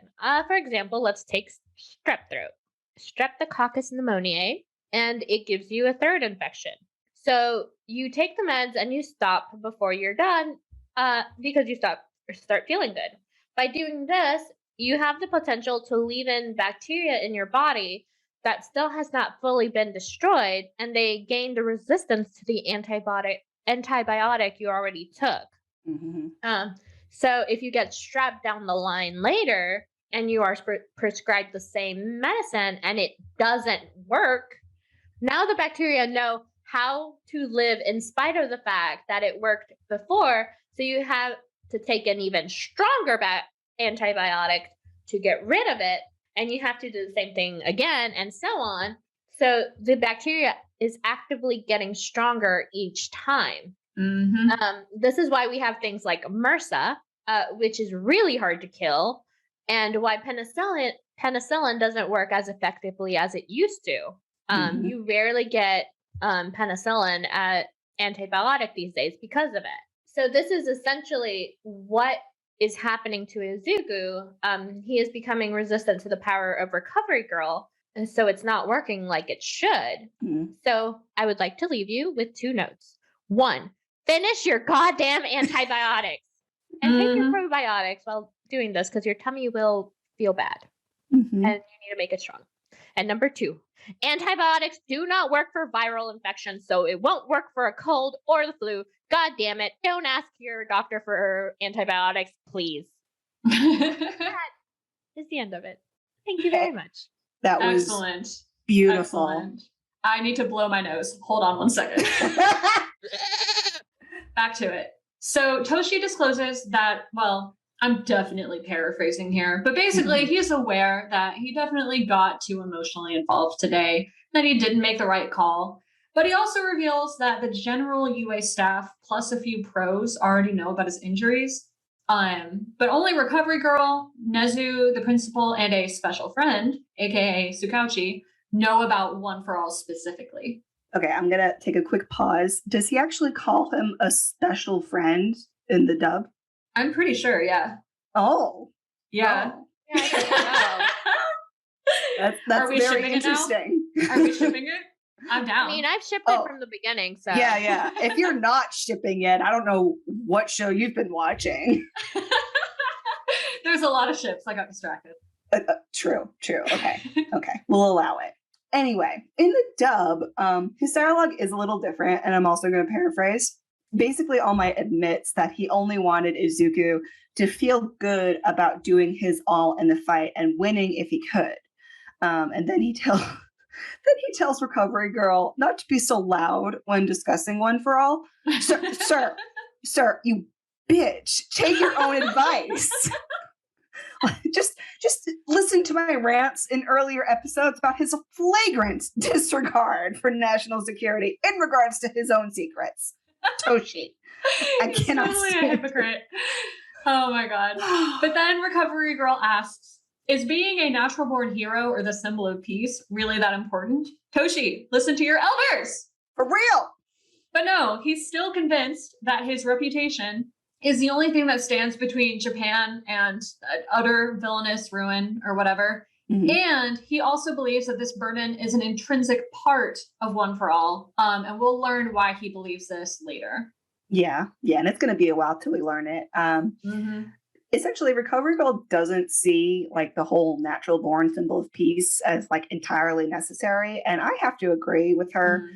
S4: For example, let's take strep throat, Streptococcus pneumoniae, and it gives you a third infection. So you take the meds and you stop before you're done because you start feeling good. By doing this, you have the potential to leave in bacteria in your body that still has not fully been destroyed, and they gain the resistance to the antibiotic you already took. So if you get strep down the line later and you are prescribed the same medicine and it doesn't work, now the bacteria know how to live in spite of the fact that it worked before. So you have to take an even stronger antibiotic to get rid of it. And you have to do the same thing again and so on. So the bacteria is actively getting stronger each time. This is why we have things like MRSA, which is really hard to kill, and why penicillin doesn't work as effectively as it used to. You rarely get penicillin antibiotic these days because of it. So this is essentially what is happening to Izuku. He is becoming resistant to the power of Recovery Girl, and so it's not working like it should. So I would like to leave you with 2 notes. 1, finish your goddamn antibiotics and take your probiotics while doing this because your tummy will feel bad and you need to make it strong. And number 2, antibiotics do not work for viral infections, so it won't work for a cold or the flu. God damn it. Don't ask your doctor for antibiotics, please. That is the end of it. Thank you very much.
S2: That was
S3: excellent.
S2: Beautiful.
S3: Excellent. I need to blow my nose. Hold on 1 second. Back to it. So Toshi discloses that, well, I'm definitely paraphrasing here, but basically he's aware that he definitely got too emotionally involved today, that he didn't make the right call. But he also reveals that the general UA staff plus a few pros already know about his injuries. But only Recovery Girl, Nezu, the principal, and a special friend, aka Tsukauchi, know about One for All specifically.
S2: Okay, I'm gonna take a quick pause. Does he actually call him a special friend in the dub?
S3: I'm pretty sure, yeah.
S2: Oh.
S3: Yeah.
S2: Oh.
S4: Yeah, I don't know.
S2: That's very interesting.
S3: Are we shipping it? I'm down.
S4: I mean, I've shipped it from the beginning, so.
S2: Yeah. If you're not shipping it, I don't know what show you've been watching.
S3: There's a lot of ships. I got distracted.
S2: True. Okay. We'll allow it. Anyway, in the dub, his dialogue is a little different, and I'm also going to paraphrase. Basically, All Might admits that he only wanted Izuku to feel good about doing his all in the fight and winning if he could. And then he tells Recovery Girl not to be so loud when discussing One for All. Sir, you bitch, take your own advice. Just listen to my rants in earlier episodes about his flagrant disregard for national security in regards to his own secrets. Toshi. I cannot
S3: totally
S2: stand
S3: a hypocrite. Oh my god. But then Recovery Girl asks, is being a natural born hero or the symbol of peace really that important? Toshi, listen to your elders!
S2: For real!
S3: But no, he's still convinced that his reputation is the only thing that stands between Japan and utter villainous ruin or whatever. And he also believes that this burden is an intrinsic part of One for All. And we'll learn why he believes this later.
S2: Yeah. And it's going to be a while till we learn it. Essentially, Recovery Girl doesn't see like the whole natural born symbol of peace as like entirely necessary. And I have to agree with her.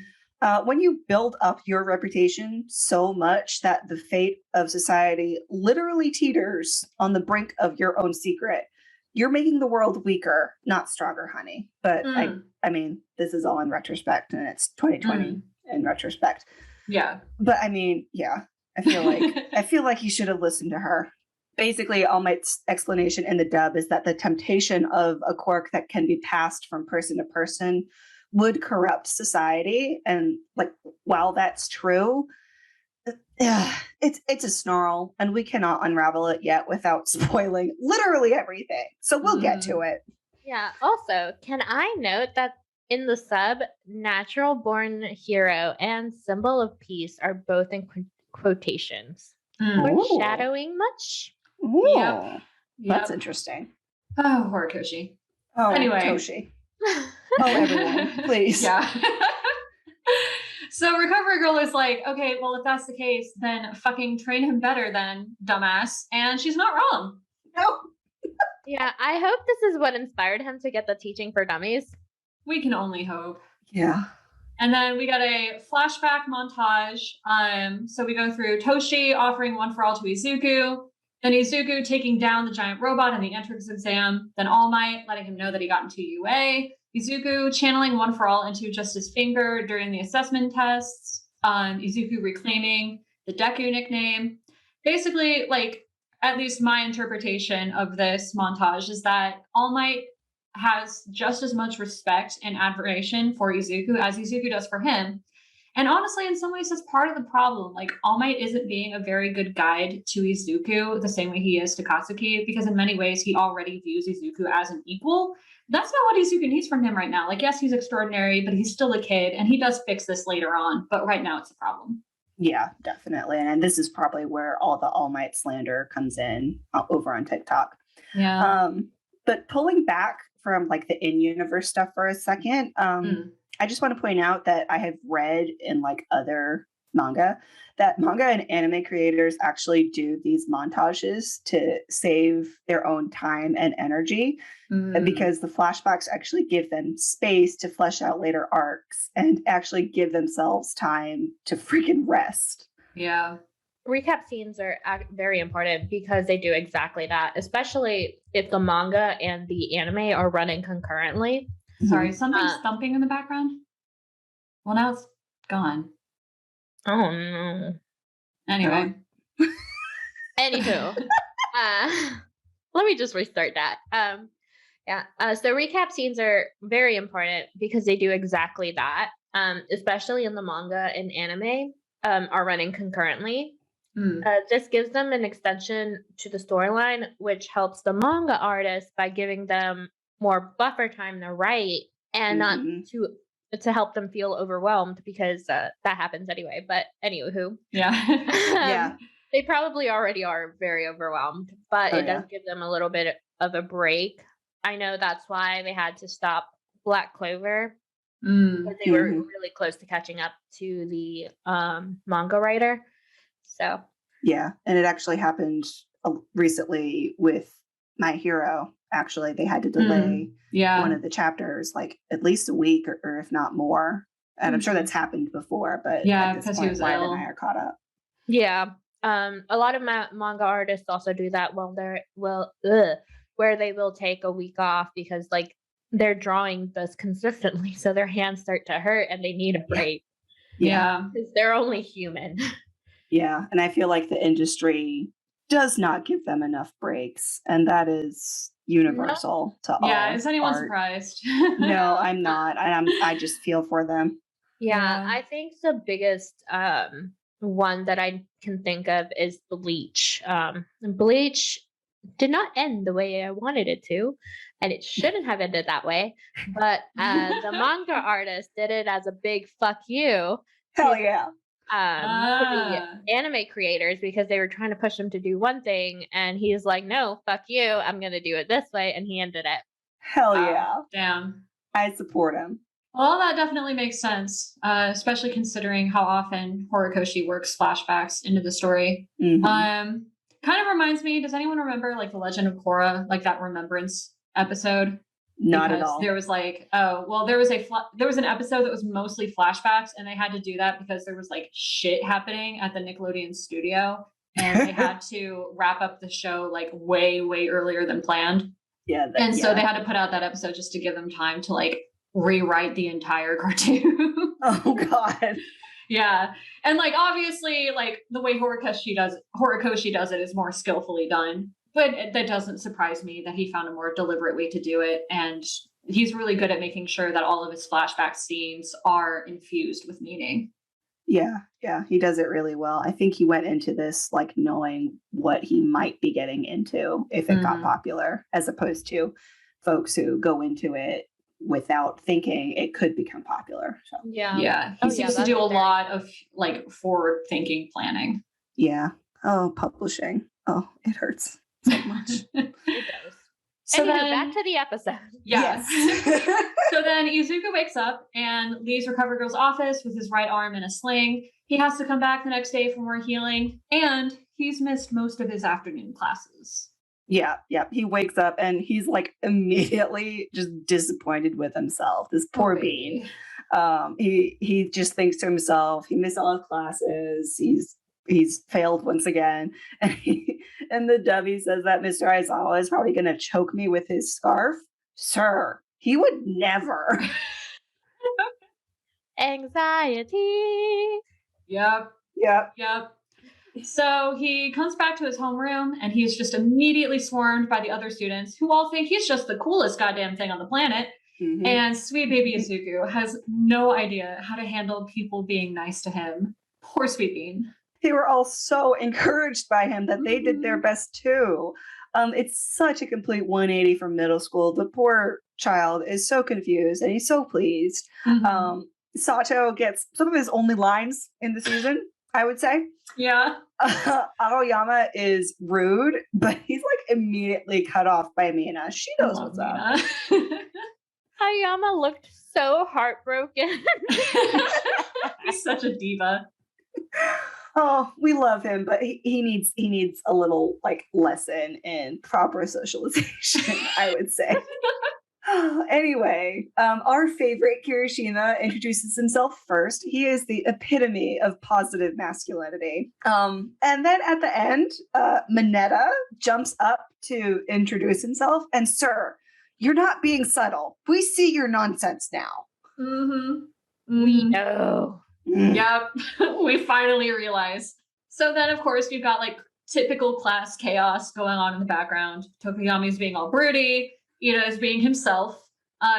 S2: When you build up your reputation so much that the fate of society literally teeters on the brink of your own secret, you're making the world weaker, not stronger, honey. But I mean, this is all in retrospect, and it's 2020 in retrospect.
S3: Yeah.
S2: But I mean, yeah, I feel like you should have listened to her. Basically, All Might's explanation in the dub is that the temptation of a quirk that can be passed from person to person would corrupt society. And like, while that's true, it's a snarl, and we cannot unravel it yet without spoiling literally everything. So we'll get to it.
S4: Yeah. Also, can I note that in the sub, natural born hero and symbol of peace are both in quotations.
S3: Mm.
S2: Ooh.
S4: Foreshadowing much?
S2: Ooh,
S3: Yep.
S2: that's
S3: Yep.
S2: interesting.
S3: Oh, Horikoshi.
S2: Oh,
S3: Anyway.
S2: Toshi. Oh, everyone, please.
S3: Yeah. So Recovery Girl is like, okay, well, if that's the case, then fucking train him better then, dumbass. And she's not wrong.
S2: No.
S4: Yeah, I hope this is what inspired him to get the teaching for dummies.
S3: We can only hope.
S2: Yeah.
S3: And then we got a flashback montage. So we go through Toshi offering One for All to Izuku, then Izuku taking down the giant robot in the entrance exam, then All Might letting him know that he got into UA, Izuku channeling One for All into just his finger during the assessment tests, Izuku reclaiming the Deku nickname. Basically, like, at least my interpretation of this montage is that All Might has just as much respect and admiration for Izuku as Izuku does for him. And honestly, in some ways, that's part of the problem. Like, All Might isn't being a very good guide to Izuku the same way he is to Katsuki, because in many ways, he already views Izuku as an equal. That's not what Izuku needs from him right now. Like, yes, he's extraordinary, but he's still a kid, and he does fix this later on. But right now, it's a problem.
S2: Yeah, definitely. And this is probably where all the All Might slander comes in over on TikTok.
S3: Yeah.
S2: But pulling back from like the in-universe stuff for a second, I just want to point out that I have read in like other manga that manga and anime creators actually do these montages to save their own time and energy because the flashbacks actually give them space to flesh out later arcs and actually give themselves time to freaking rest.
S3: Yeah.
S4: Recap scenes are very important because they do exactly that, especially if the manga and the anime are running concurrently.
S3: Sorry, something's thumping in the background. Well, now it's gone.
S4: Oh no.
S3: Anyway.
S4: Anywho, let me just restart that. So recap scenes are very important because they do exactly that. Especially in the manga and anime are running concurrently. This gives them an extension to the storyline, which helps the manga artist by giving them more buffer time to write and not to help them feel overwhelmed because that happens anyway. But anywho,
S3: yeah.
S4: They probably already are very overwhelmed, but it does give them a little bit of a break. I know that's why they had to stop Black Clover because they were really close to catching up to the manga writer. So
S2: yeah, and it actually happened recently with My Hero. Actually, they had to delay one of the chapters like at least a week or if not more. And I'm sure that's happened before, but
S3: yeah,
S2: at this
S3: because
S2: point,
S3: he was
S2: Wyatt
S3: ill.
S2: and I are caught up.
S4: Yeah, a lot of manga artists also do that where they will take a week off because like they're drawing this consistently, so their hands start to hurt and they need a break.
S3: Yeah,
S4: because they're only human.
S2: Yeah, and I feel like the industry does not give them enough breaks, and that is universal to all.
S3: Yeah, is anyone
S2: art.
S3: surprised?
S2: No, I'm not. I just feel for them.
S4: Yeah, I think the biggest one that I can think of is Bleach. Bleach did not end the way I wanted it to, and it shouldn't have ended that way. But the manga artist did it as a big fuck you.
S2: Hell yeah.
S4: To the anime creators because they were trying to push him to do one thing, and he's like, "No, fuck you! I'm gonna do it this way," and he ended it.
S2: Hell yeah!
S3: Damn.
S2: I support him.
S3: Well, that definitely makes sense, especially considering how often Horikoshi works flashbacks into the story. Kind of reminds me. Does anyone remember like the Legend of Korra, like that Remembrance episode?
S2: Not at all.
S3: There was like, there was an episode that was mostly flashbacks, and they had to do that because there was like shit happening at the Nickelodeon studio, and they had to wrap up the show like way, way earlier than planned.
S2: Yeah.
S3: So they had to put out that episode just to give them time to like rewrite the entire cartoon.
S2: Oh God.
S3: Yeah. And like obviously like the way Horikoshi does it is more skillfully done. But that doesn't surprise me that he found a more deliberate way to do it. And he's really good at making sure that all of his flashback scenes are infused with meaning.
S2: Yeah, he does it really well. I think he went into this like knowing what he might be getting into if it got popular, as opposed to folks who go into it without thinking it could become popular. So
S3: yeah, he seems to do a lot of like forward thinking planning.
S2: Yeah, Oh, publishing. Oh, it hurts so much.
S4: It does.
S3: So
S4: Anywho, back to the episode.
S3: yeah.
S2: Yes.
S3: So then Izuku wakes up and leaves Recover Girl's office with his right arm in a sling. He has to come back the next day for more healing, and he's missed most of his afternoon classes.
S2: Yeah. He wakes up and he's like immediately just disappointed with himself. This poor bean. He just thinks to himself, he missed all his classes. He's failed once again. And the Dubby says that Mr. Aizawa is probably going to choke me with his scarf. Sir, he would never.
S4: Anxiety.
S3: Yep. So he comes back to his homeroom and he's just immediately swarmed by the other students who all think he's just the coolest goddamn thing on the planet.
S2: Mhm.
S3: And sweet baby Izuku has no idea how to handle people being nice to him. Poor sweet bean.
S2: They were all so encouraged by him that they did their best too. It's such a complete 180 from middle school. The poor child is so confused and he's so pleased.
S3: Mhm.
S2: Sato gets some of his only lines in the season, I would say.
S3: Yeah.
S2: Aoyama is rude, but he's like immediately cut off by Mina. She knows what's up.
S4: Hayama looked so heartbroken.
S3: He's such a diva.
S2: Oh, we love him, but he needs a little like lesson in proper socialization, I would say. Anyway, our favorite Kirishima introduces himself first. He is the epitome of positive masculinity. And then at the end, Mineta jumps up to introduce himself. And sir, you're not being subtle. We see your nonsense now.
S3: Mm-hmm.
S4: We know.
S3: Yep. We finally realize. So then, of course, we've got like typical class chaos going on in the background. Tokoyami's being all broody. Ida is being himself,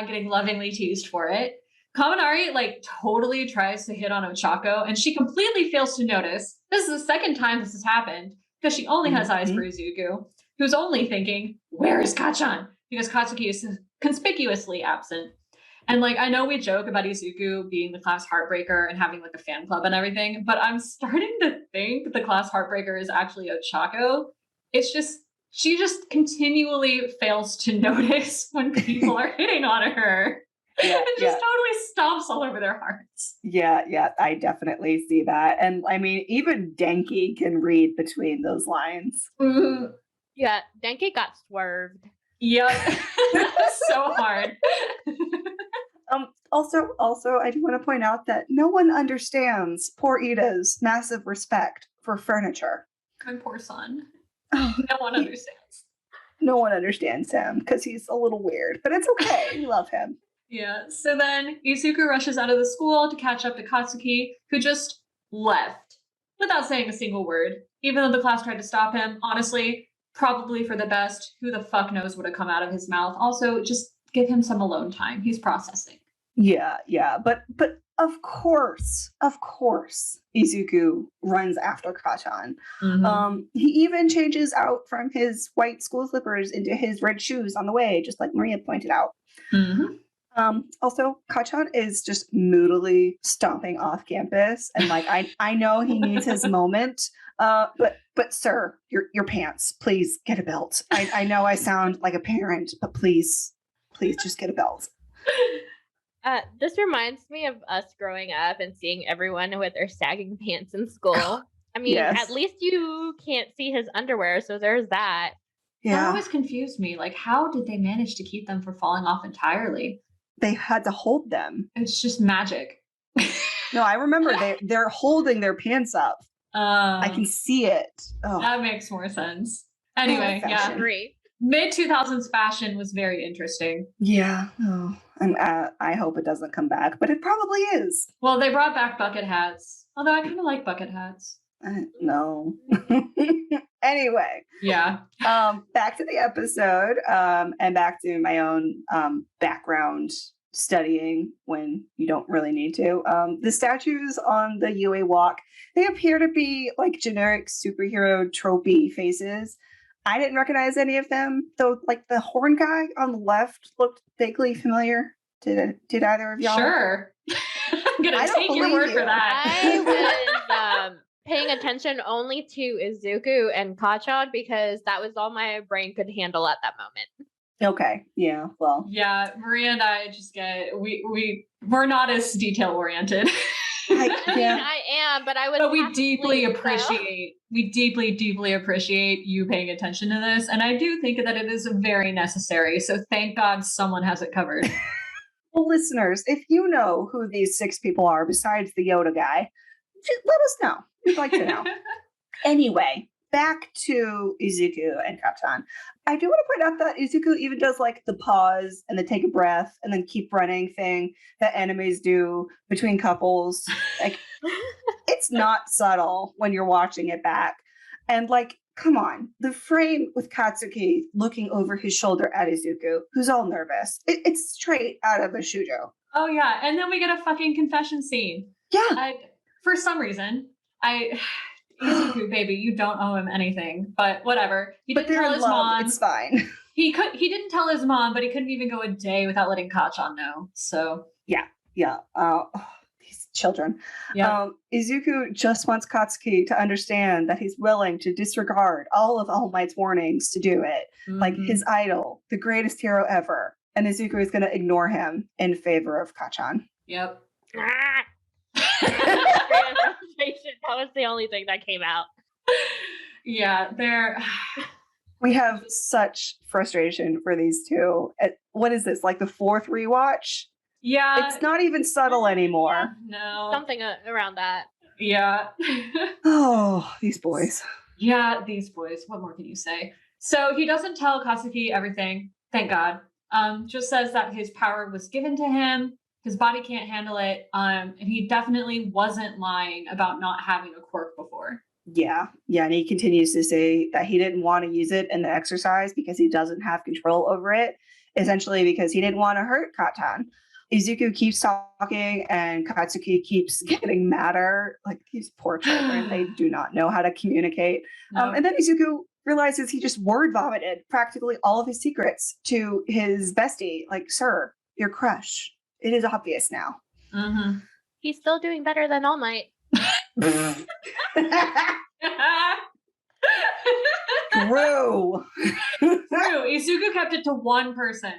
S3: getting lovingly teased for it. Kaminari like totally tries to hit on Ochako, and she completely fails to notice. This is the second time this has happened because she only has eyes for Izuku, who's only thinking, "Where is Kacchan?" Because Katsuki is conspicuously absent. And like I know we joke about Izuku being the class heartbreaker and having like a fan club and everything, but I'm starting to think the class heartbreaker is actually Ochako. It's just she just continually fails to notice when people are hitting on her.
S2: Yeah,
S3: and just totally stomps all over their hearts.
S2: Yeah, I definitely see that. And I mean, even Denki can read between those lines.
S3: Mm,
S4: Yeah, Denki got swerved.
S3: yep. So hard.
S2: Also, I do want to point out that no one understands poor Ida's massive respect for furniture.
S3: My poor son.
S2: Oh,
S3: No one understands.
S2: no one understands him because he's a little weird, but it's okay. We love him.
S3: Yeah. So then Izuku rushes out of the school to catch up to Katsuki, who just left without saying a single word. Even though the class tried to stop him, honestly, probably for the best. Who the fuck knows what would come out of his mouth? Also, just give him some alone time. He's processing.
S2: Yeah, but of course, Izuku runs after Kacchan.
S3: Mhm.
S2: He even changes out from his white school slippers into his red shoes on the way, just like Maria pointed out.
S3: Mhm.
S2: Also, Kacchan is just moodily stomping off campus, and like I know he needs his moment. But sir, your pants, please get a belt. I know I sound like a parent, but please just get a belt.
S4: This reminds me of us growing up and seeing everyone with their sagging pants in school. I mean,
S2: Yes.
S4: at least you can't see his underwear, so there's that.
S3: That
S2: Yeah,
S3: always confused me. Like, how did they manage to keep them from falling off entirely?
S2: they had to hold them.
S3: It's just magic.
S2: No, I remember they're holding their pants up. I can see it. Oh,
S3: That makes more sense. Anyway,
S2: fashion.
S3: yeah.
S4: Agree.
S3: Mid 2000s fashion was very interesting.
S2: yeah. Oh, I hope it doesn't come back, but it probably is.
S3: Well, they brought back bucket hats. Although I kind of like bucket hats.
S2: No. Anyway,
S3: Yeah.
S2: back to the episode, and back to my own background studying when you don't really need to. The statues on the UA walk, they appear to be like generic superhero tropey faces. I didn't recognize any of them, though. Like the horn guy on the left looked vaguely familiar. Did either of y'all?
S3: Sure. I'm going
S2: I
S3: to
S2: don't
S3: take your
S2: believe
S3: word for
S2: you.
S3: that.
S4: I was paying attention only to Izuku and Kachan because that was all my brain could handle at that moment.
S2: Okay. Yeah. Well.
S3: Yeah, Maria and I just we're not as detail oriented.
S4: I mean, I am, but I was.
S3: But we deeply appreciate you paying attention to this, and I do think that it is very necessary. So thank God someone has it covered.
S2: Well, listeners, if you know who these 6 people are besides the Yoda guy, just let us know. We'd like to know. Anyway, back to Izuku and Kachan. I do want to point out that Izuku even does like the pause and the take a breath and then keep running thing that animes do between couples. Like, it's not subtle when you're watching it back. And like, come on, the frame with Katsuki looking over his shoulder at Izuku, who's all nervous. It's straight out of a shoujo.
S3: Oh yeah, and then we get a fucking confession scene.
S2: Yeah.
S3: For some reason, Izuku, baby, you don't owe him anything, but whatever. He didn't tell his mom.
S2: It's fine.
S3: He didn't tell his mom, but he couldn't even go a day without letting Kachan know. So
S2: yeah. These children.
S3: Yeah.
S2: Izuku just wants Katsuki to understand that he's willing to disregard all of All Might's warnings to do it.
S3: Mm-hmm.
S2: Like his idol, the greatest hero ever. And Izuku is going to ignore him in favor of Kachan.
S3: Yep.
S4: That was the only thing that came out.
S3: Yeah,
S2: we have such frustration for these two. What is this, like the 4th rewatch?
S3: Yeah.
S2: It's not even subtle anymore.
S3: No.
S4: Something around that.
S3: Yeah.
S2: Oh, these boys.
S3: Yeah, these boys. What more can you say? So he doesn't tell Katsuki everything, thank God. Just says that his power was given to him. His body can't handle it. And he definitely wasn't lying about not having a quirk before.
S2: Yeah. And he continues to say that he didn't want to use it in the exercise because he doesn't have control over it, essentially because he didn't want to hurt Kachan. Izuku keeps talking and Katsuki keeps getting madder. Like, these poor children, they do not know how to communicate.
S3: No.
S2: And then Izuku realizes he just word vomited practically all of his secrets to his bestie. Like, sir, your crush. It is obvious now.
S3: Mm-hmm.
S4: He's still doing better than All Might.
S2: True.
S3: Izuku kept it to one person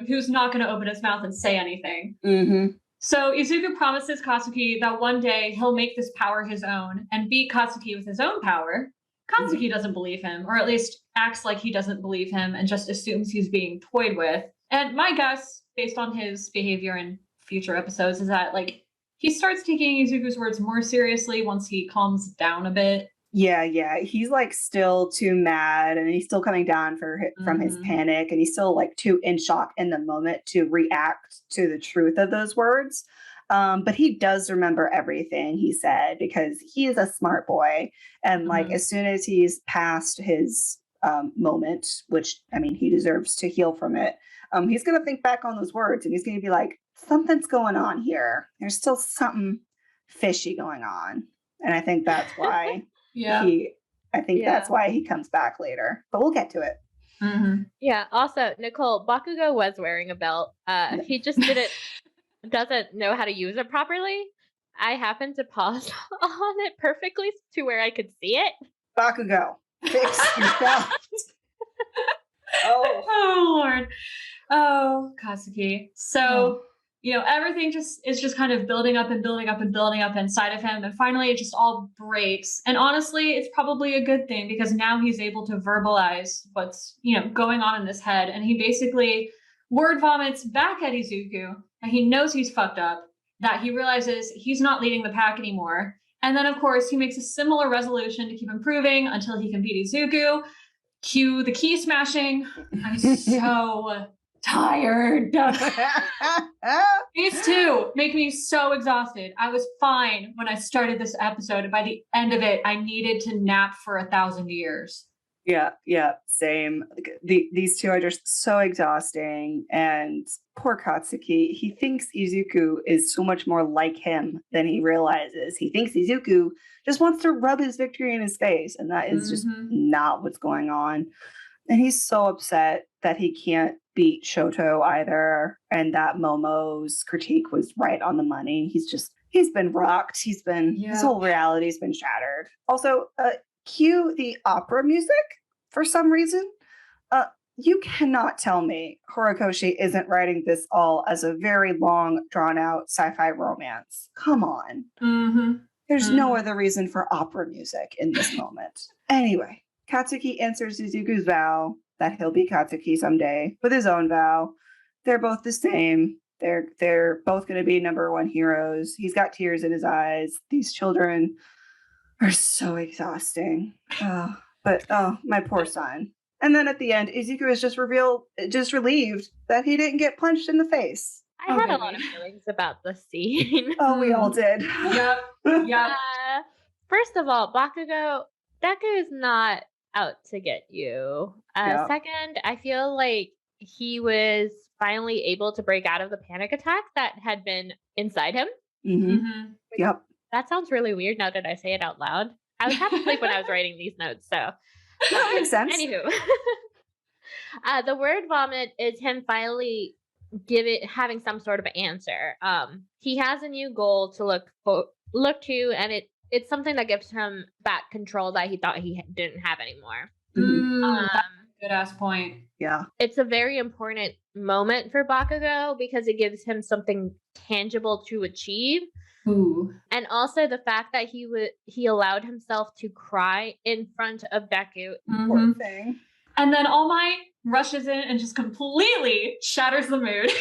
S3: who's not going to open his mouth and say anything.
S2: Mm-hmm.
S3: So Izuku promises Katsuki that one day he'll make this power his own and beat Katsuki with his own power. Katsuki doesn't believe him, or at least acts like he doesn't believe him and just assumes he's being toyed with. And my guess, based on his behavior in future episodes, is that like he starts taking Izuku's words more seriously once he calms down a bit.
S2: Yeah. He's like still too mad and he's still coming down from his panic, and he's still like too in shock in the moment to react to the truth of those words. But he does remember everything he said because he is a smart boy. And like as soon as he's past his moment, which I mean, he deserves to heal from it, he's going to think back on those words and he's going to be like, something's going on here. There's still something fishy going on. And I think that's why that's why he comes back later. But we'll get to it.
S3: Mm-hmm.
S4: Yeah. Also, Nicole, Bakugo was wearing a belt. He just doesn't know how to use it properly. I happened to pause on it perfectly to where I could see it.
S2: Bakugo, fix your belt.
S3: Oh Lord. Oh, Katsuki. So, everything is just kind of building up inside of him. And finally, it just all breaks. And honestly, it's probably a good thing because now he's able to verbalize what's, going on in his head. And he basically word vomits back at Izuku. And he knows he's fucked up, that he realizes he's not leading the pack anymore. And then, of course, he makes a similar resolution to keep improving until he can beat Izuku. Cue the key smashing. I'm so tired. These two make me so exhausted. I was fine when I started this episode, and by the end of it, I needed to nap for 1,000 years.
S2: Yeah, same. These two are just so exhausting. And poor Katsuki, he thinks Izuku is so much more like him than he realizes. He thinks Izuku just wants to rub his victory in his face, and that is just not what's going on. And he's so upset that he can't beat Shoto either, and that Momo's critique was right on the money. He's just he's been rocked. His whole reality's been shattered. Also, cue the opera music for some reason. You cannot tell me Horikoshi isn't writing this all as a very long, drawn-out sci-fi romance. Come on.
S3: Mm-hmm.
S2: There's no other reason for opera music in this moment. Anyway, Katsuki answers Izuku's vow that he'll be Katsuki someday with his own vow. They're both the same. They're both going to be number one heroes. He's got tears in his eyes. These children are so exhausting. But my poor son. And then at the end, Izuku is just relieved that he didn't get punched in the face.
S4: I had a lot of feelings about this scene.
S2: Oh, we all did.
S3: Yep.
S4: First of all, Bakugo, Deku is not out to get you. Second, I feel like he was finally able to break out of the panic attack that had been inside him.
S2: Mm-hmm. Yep.
S4: That sounds really weird now that I say it out loud. I was half asleep when I was writing these notes, so.
S2: That makes sense.
S4: Anywho, the word vomit is him finally having some sort of answer. He has a new goal to look to, and it's something that gives him back control that he thought he didn't have anymore.
S3: Good ass point.
S2: Yeah,
S4: it's a very important moment for Bakugo because it gives him something tangible to achieve.
S3: Ooh.
S4: And also the fact that he allowed himself to cry in front of Deku.
S2: Poor thing.
S3: And then All Might rushes in and just completely shatters the mood.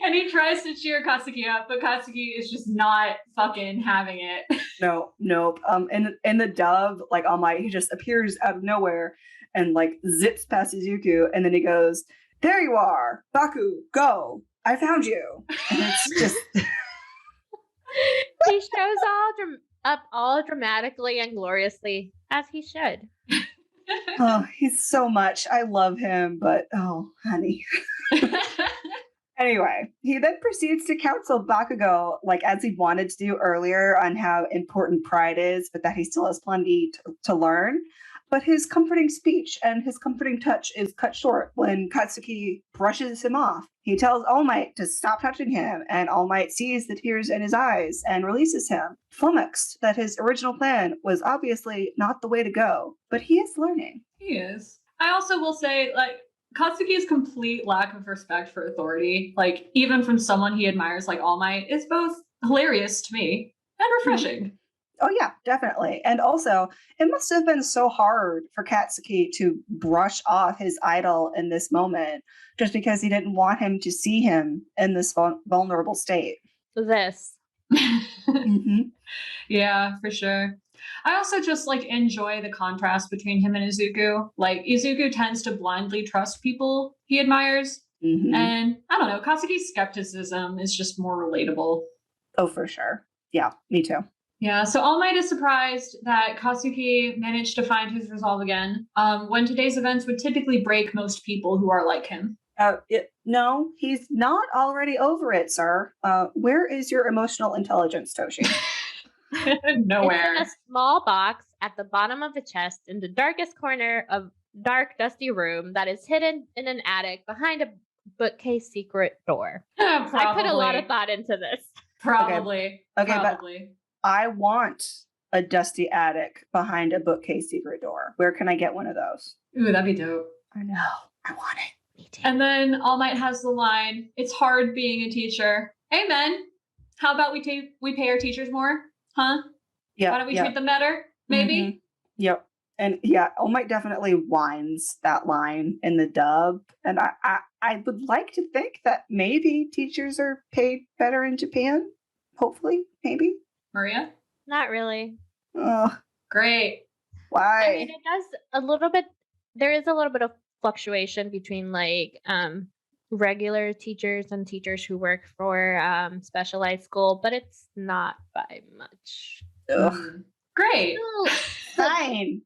S3: And he tries to cheer Katsuki up, but Katsuki is just not fucking having it.
S2: Nope. In the dub, like All Might, he just appears out of nowhere and like zips past Izuku, and then he goes, "There you are, Baku, go! I found you." And it's just.
S4: He shows up all dramatically and gloriously, as he should.
S2: Oh, he's so much. I love him, but oh, honey. Anyway, he then proceeds to counsel Bakugo, like as he wanted to do earlier, on how important pride is, but that he still has plenty to learn. But his comforting speech and his comforting touch is cut short when Katsuki brushes him off. He tells All Might to stop touching him, and All Might sees the tears in his eyes and releases him, flummoxed that his original plan was obviously not the way to go. But he is learning.
S3: He is. I also will say, like, Katsuki's complete lack of respect for authority, like, even from someone he admires like All Might, is both hilarious to me and refreshing.
S2: Oh, yeah, definitely. And also, it must have been so hard for Katsuki to brush off his idol in this moment just because he didn't want him to see him in this vulnerable state.
S3: Mm-hmm. Yeah, for sure. I also just like enjoy the contrast between him and Izuku. Like, Izuku tends to blindly trust people he admires.
S2: Mm-hmm.
S3: And I don't know, Katsuki's skepticism is just more relatable.
S2: Oh, for sure. Yeah, me too.
S3: Yeah, so All Might is surprised that Katsuki managed to find his resolve again, when today's events would typically break most people who are like him.
S2: No, he's not already over it, sir. Where is your emotional intelligence, Toshi?
S3: Nowhere.
S4: It's in a small box at the bottom of the chest in the darkest corner of dark, dusty room that is hidden in an attic behind a bookcase secret door. I put a lot of thought into this.
S3: Probably.
S2: Okay,
S3: probably.
S2: But I want a dusty attic behind a bookcase secret door. Where can I get one of those?
S3: Ooh, that'd be dope.
S2: I know. I want it.
S4: Me too.
S3: And then All Might has the line, "It's hard being a teacher." Amen. How about we pay our teachers more? Huh?
S2: Yeah.
S3: Why don't we treat them better? Maybe?
S2: Mm-hmm. Yep. And yeah, All Might definitely whines that line in the dub. And I would like to think that maybe teachers are paid better in Japan. Hopefully, maybe.
S3: Maria?
S4: Not really.
S2: Oh,
S3: Great.
S2: why?
S4: I mean, it does a little bit. There is a little bit of fluctuation between like regular teachers and teachers who work for specialized school, but it's not by much.
S2: Ugh.
S3: Great.
S2: Fine.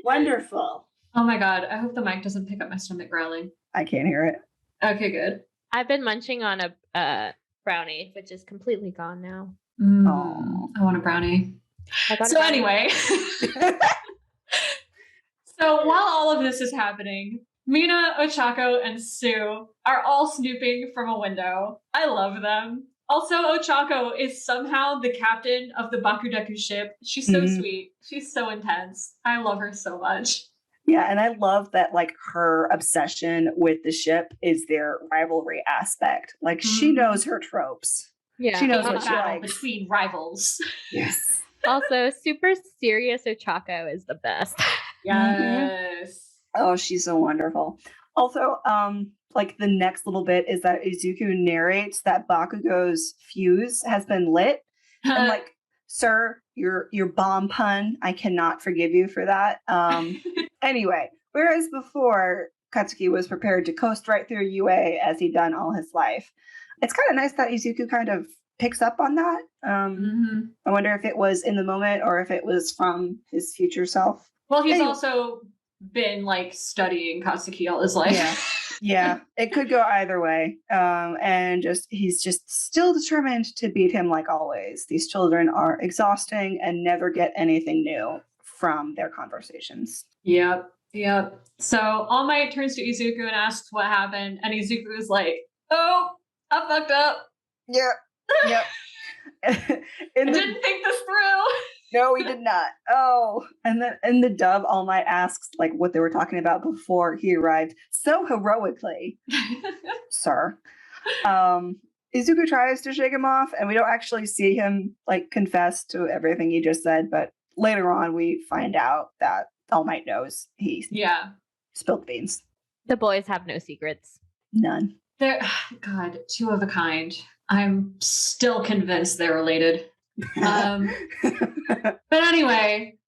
S2: Wonderful.
S3: Oh my god, I hope the mic doesn't pick up my stomach growling.
S2: I can't hear it.
S3: Okay, good.
S4: I've been munching on a brownie, which is completely gone now.
S3: I want a brownie. So anyway, so while all of this is happening, Mina, Ochako, and Sue are all snooping from a window. I love them. Also, Ochako is somehow the captain of the Bakudeku ship. She's so sweet. She's so intense. I love her so much.
S2: Yeah, and I love that like her obsession with the ship is their rivalry aspect. Like she knows her tropes.
S4: Yeah.
S2: She knows
S3: A
S2: what she
S3: battle
S2: likes.
S3: between rivals.
S2: Yes.
S4: Also, super serious Ochako is the best.
S3: Yes.
S2: Oh, she's so wonderful. Also, like the next little bit is that Izuku narrates that Bakugo's fuse has been lit. And like, sir, your bomb pun, I cannot forgive you for that. Anyway, whereas before Katsuki was prepared to coast right through UA as he'd done all his life, it's kind of nice that Izuku kind of picks up on that. I wonder if it was in the moment or if it was from his future self.
S3: Well, he's also been like studying Katsuki all his life.
S2: Yeah, it could go either way. And he's just still determined to beat him like always. These children are exhausting and never get anything new from their conversations.
S3: Yep. So All Might turns to Izuku and asks what happened, and Izuku is like, "Oh, I fucked up.
S2: Yep.
S3: I didn't think this through."
S2: No, he did not. Oh, and then in the dub, All Might asks like what they were talking about before he arrived so heroically, sir. Izuku tries to shake him off, and we don't actually see him like confess to everything he just said, but later on we find out that All Might knows he spilled the beans.
S4: The boys have no secrets.
S2: None.
S3: They're God, two of a kind. I'm still convinced they're related. But anyway,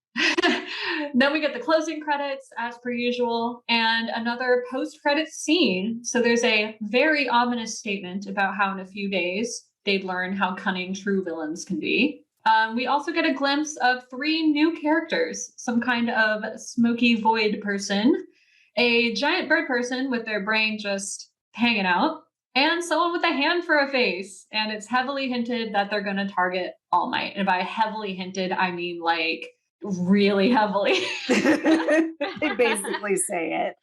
S3: then we get the closing credits as per usual and another post-credits scene. So there's a very ominous statement about how in a few days they'd learn how cunning true villains can be. We also get a glimpse of 3 new characters, some kind of smoky void person, a giant bird person with their brain just hanging out, and someone with a hand for a face. And it's heavily hinted that they're going to target All Might. And by heavily hinted, I mean like really heavily.
S2: They basically say it.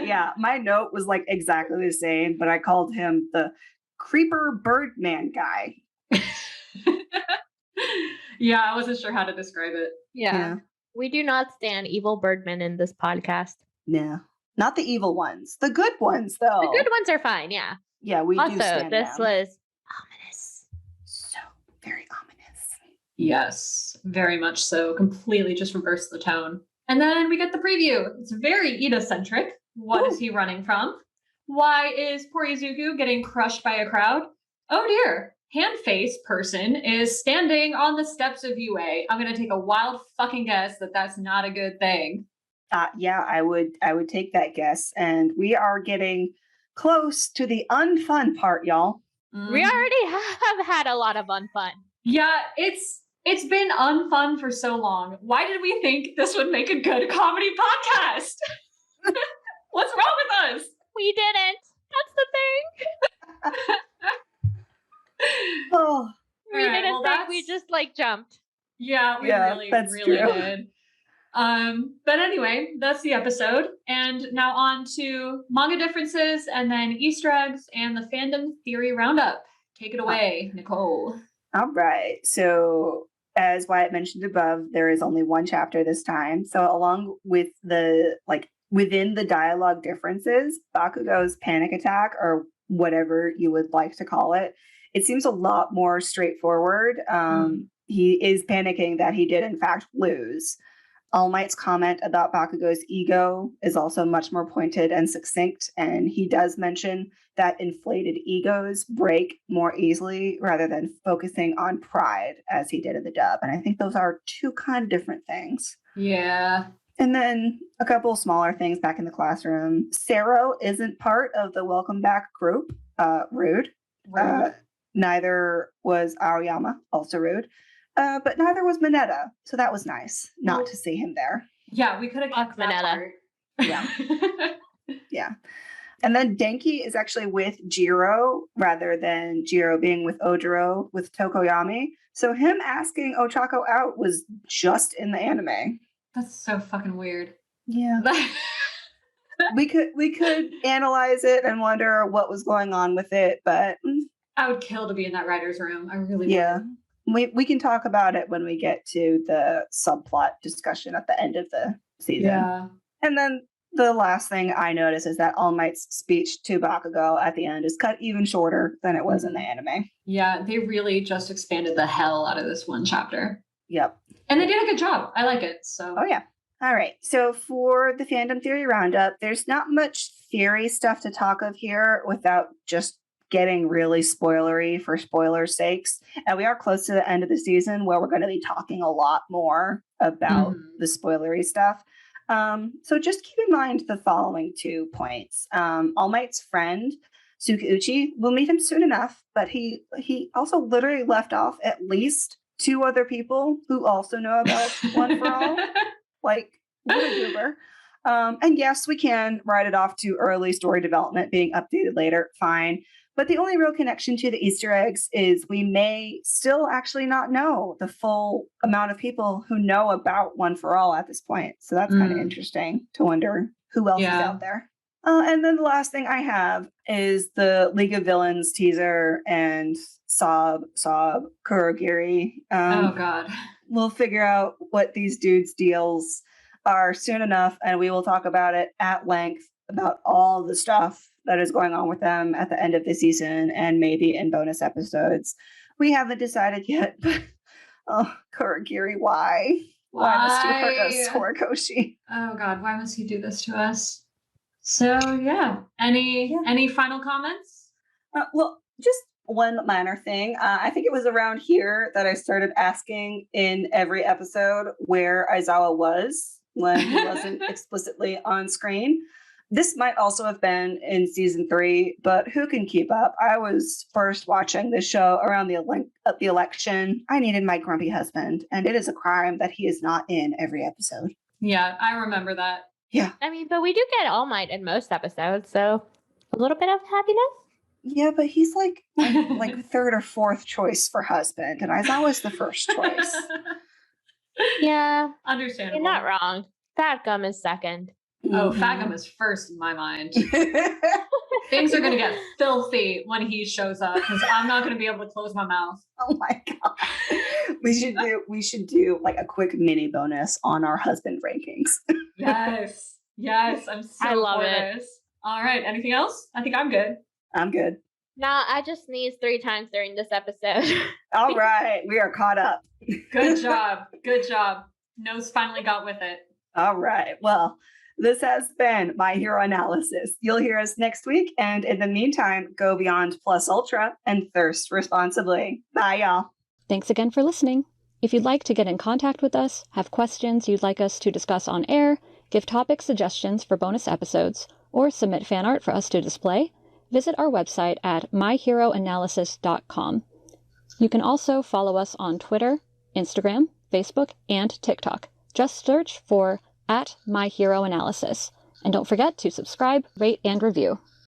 S2: Yeah, my note was like exactly the same, but I called him the creeper birdman guy.
S3: Yeah, I wasn't sure how to describe it.
S4: Yeah. We do not stand evil birdmen in this podcast.
S2: No, not the evil ones. The good ones, though.
S4: The good ones are fine, yeah.
S2: Yeah, we do stand
S4: this
S2: them.
S4: was ominous.
S2: So very ominous.
S3: Yes, very much so. Completely just reversed the tone. And then we get the preview. It's very Ida-centric. What is he running from? Why is poor Izuku getting crushed by a crowd? Oh dear. Hand-face person is standing on the steps of UA. I'm going to take a wild fucking guess that that's not a good thing.
S2: Yeah, I would take that guess. And we are getting close to the unfun part, y'all.
S4: We already have had a lot of unfun.
S3: Yeah, it's been unfun for so long. Why did we think this would make a good comedy podcast? What's wrong with us?
S4: We didn't. That's the thing.
S2: Oh,
S4: We didn't think. We just like jumped.
S3: Yeah, we really did. But anyway, that's the episode. And now on to manga differences and then Easter eggs and the fandom theory roundup. Take it away, Nicole.
S2: All right. So as Wyatt mentioned above, there is only one chapter this time. So along with the within the dialogue differences, Bakugo's panic attack, or whatever you would like to call it, it seems a lot more straightforward. He is panicking that he did in fact lose. All Might's comment about Bakugo's ego is also much more pointed and succinct, and he does mention that inflated egos break more easily rather than focusing on pride as he did in the dub. And I think those are 2 kind of different things.
S3: Yeah.
S2: And then a couple smaller things back in the classroom. Sero isn't part of the welcome back group. Rude. Neither was Aoyama, also rude. But neither was Mineta. So that was nice not to see him there.
S3: Yeah, we could have kept that part.
S2: Yeah. Yeah. And then Denki is actually with Jiro rather than Jiro being with Ojiro with Tokoyami. So him asking Ochako out was just in the anime.
S3: That's so fucking weird.
S2: Yeah. we could analyze it and wonder what was going on with it, but
S3: I would kill to be in that writer's room. I really
S2: Yeah.
S3: would.
S2: We can talk about it when we get to the subplot discussion at the end of the season.
S3: Yeah.
S2: And then the last thing I notice is that All Might's speech to Bakugo at the end is cut even shorter than it was in the anime.
S3: Yeah, they really just expanded the hell out of this one chapter.
S2: Yep.
S3: And they did a good job. I like it. So.
S2: Oh, yeah. All right. So for the Fandom Theory Roundup, there's not much theory stuff to talk of here without just getting really spoilery for spoilers' sakes. And we are close to the end of the season where we're going to be talking a lot more about the spoilery stuff. So just keep in mind the following 2 points. All Might's friend, Tsukauchi, we'll meet him soon enough, but he also literally left off at least 2 other people who also know about One for All. Like, what a goober. And yes, we can write it off to early story development being updated later. Fine. But the only real connection to the Easter eggs is we may still actually not know the full amount of people who know about One for All at this point. So that's kind of interesting to wonder who else is out there. And then the last thing I have is the League of Villains teaser and Sob, Kurogiri.
S3: Oh, God.
S2: We'll figure out what these dudes' deals are soon enough, and we will talk about it at length about all the stuff that is going on with them at the end of the season and maybe in bonus episodes. We haven't decided yet, but Kurogiri, why? Why must you hurt us, Horikoshi?
S3: Oh, God, why must he do this to us? So, yeah. Any final comments?
S2: Well, just one minor thing. I think it was around here that I started asking in every episode where Aizawa was when he wasn't explicitly on screen. This might also have been in season 3, but who can keep up? I was first watching this show around the election. I needed my grumpy husband, and it is a crime that he is not in every episode.
S3: Yeah, I remember that.
S2: Yeah.
S4: I mean, but we do get All Might in most episodes, so a little bit of happiness.
S2: Yeah, but he's like third or fourth choice for husband, and Aizawa's the first choice.
S4: Yeah.
S3: Understandable.
S4: You're not wrong. Fat Gum is second.
S3: Oh, Fat Gum is first in my mind. Things are going to get filthy when he shows up because I'm not going to be able to close my mouth.
S2: Oh my God. We should do like a quick mini bonus on our husband rankings.
S3: Yes. I'm so
S4: I love
S3: for
S4: it.
S3: this. All right. Anything else? I think I'm good.
S2: I'm good.
S4: Nah, I just sneezed 3 times during this episode.
S2: All right. We are caught up.
S3: Good job. Good job. Nose finally got with it.
S2: All right. Well, this has been My Hero Analysis. You'll hear us next week. And in the meantime, go beyond plus ultra and thirst responsibly. Bye, y'all.
S1: Thanks again for listening. If you'd like to get in contact with us, have questions you'd like us to discuss on air, give topic suggestions for bonus episodes, or submit fan art for us to display, visit our website at myheroanalysis.com. You can also follow us on Twitter, Instagram, Facebook, and TikTok. Just search for @myheroanalysis. And don't forget to subscribe, rate, and review.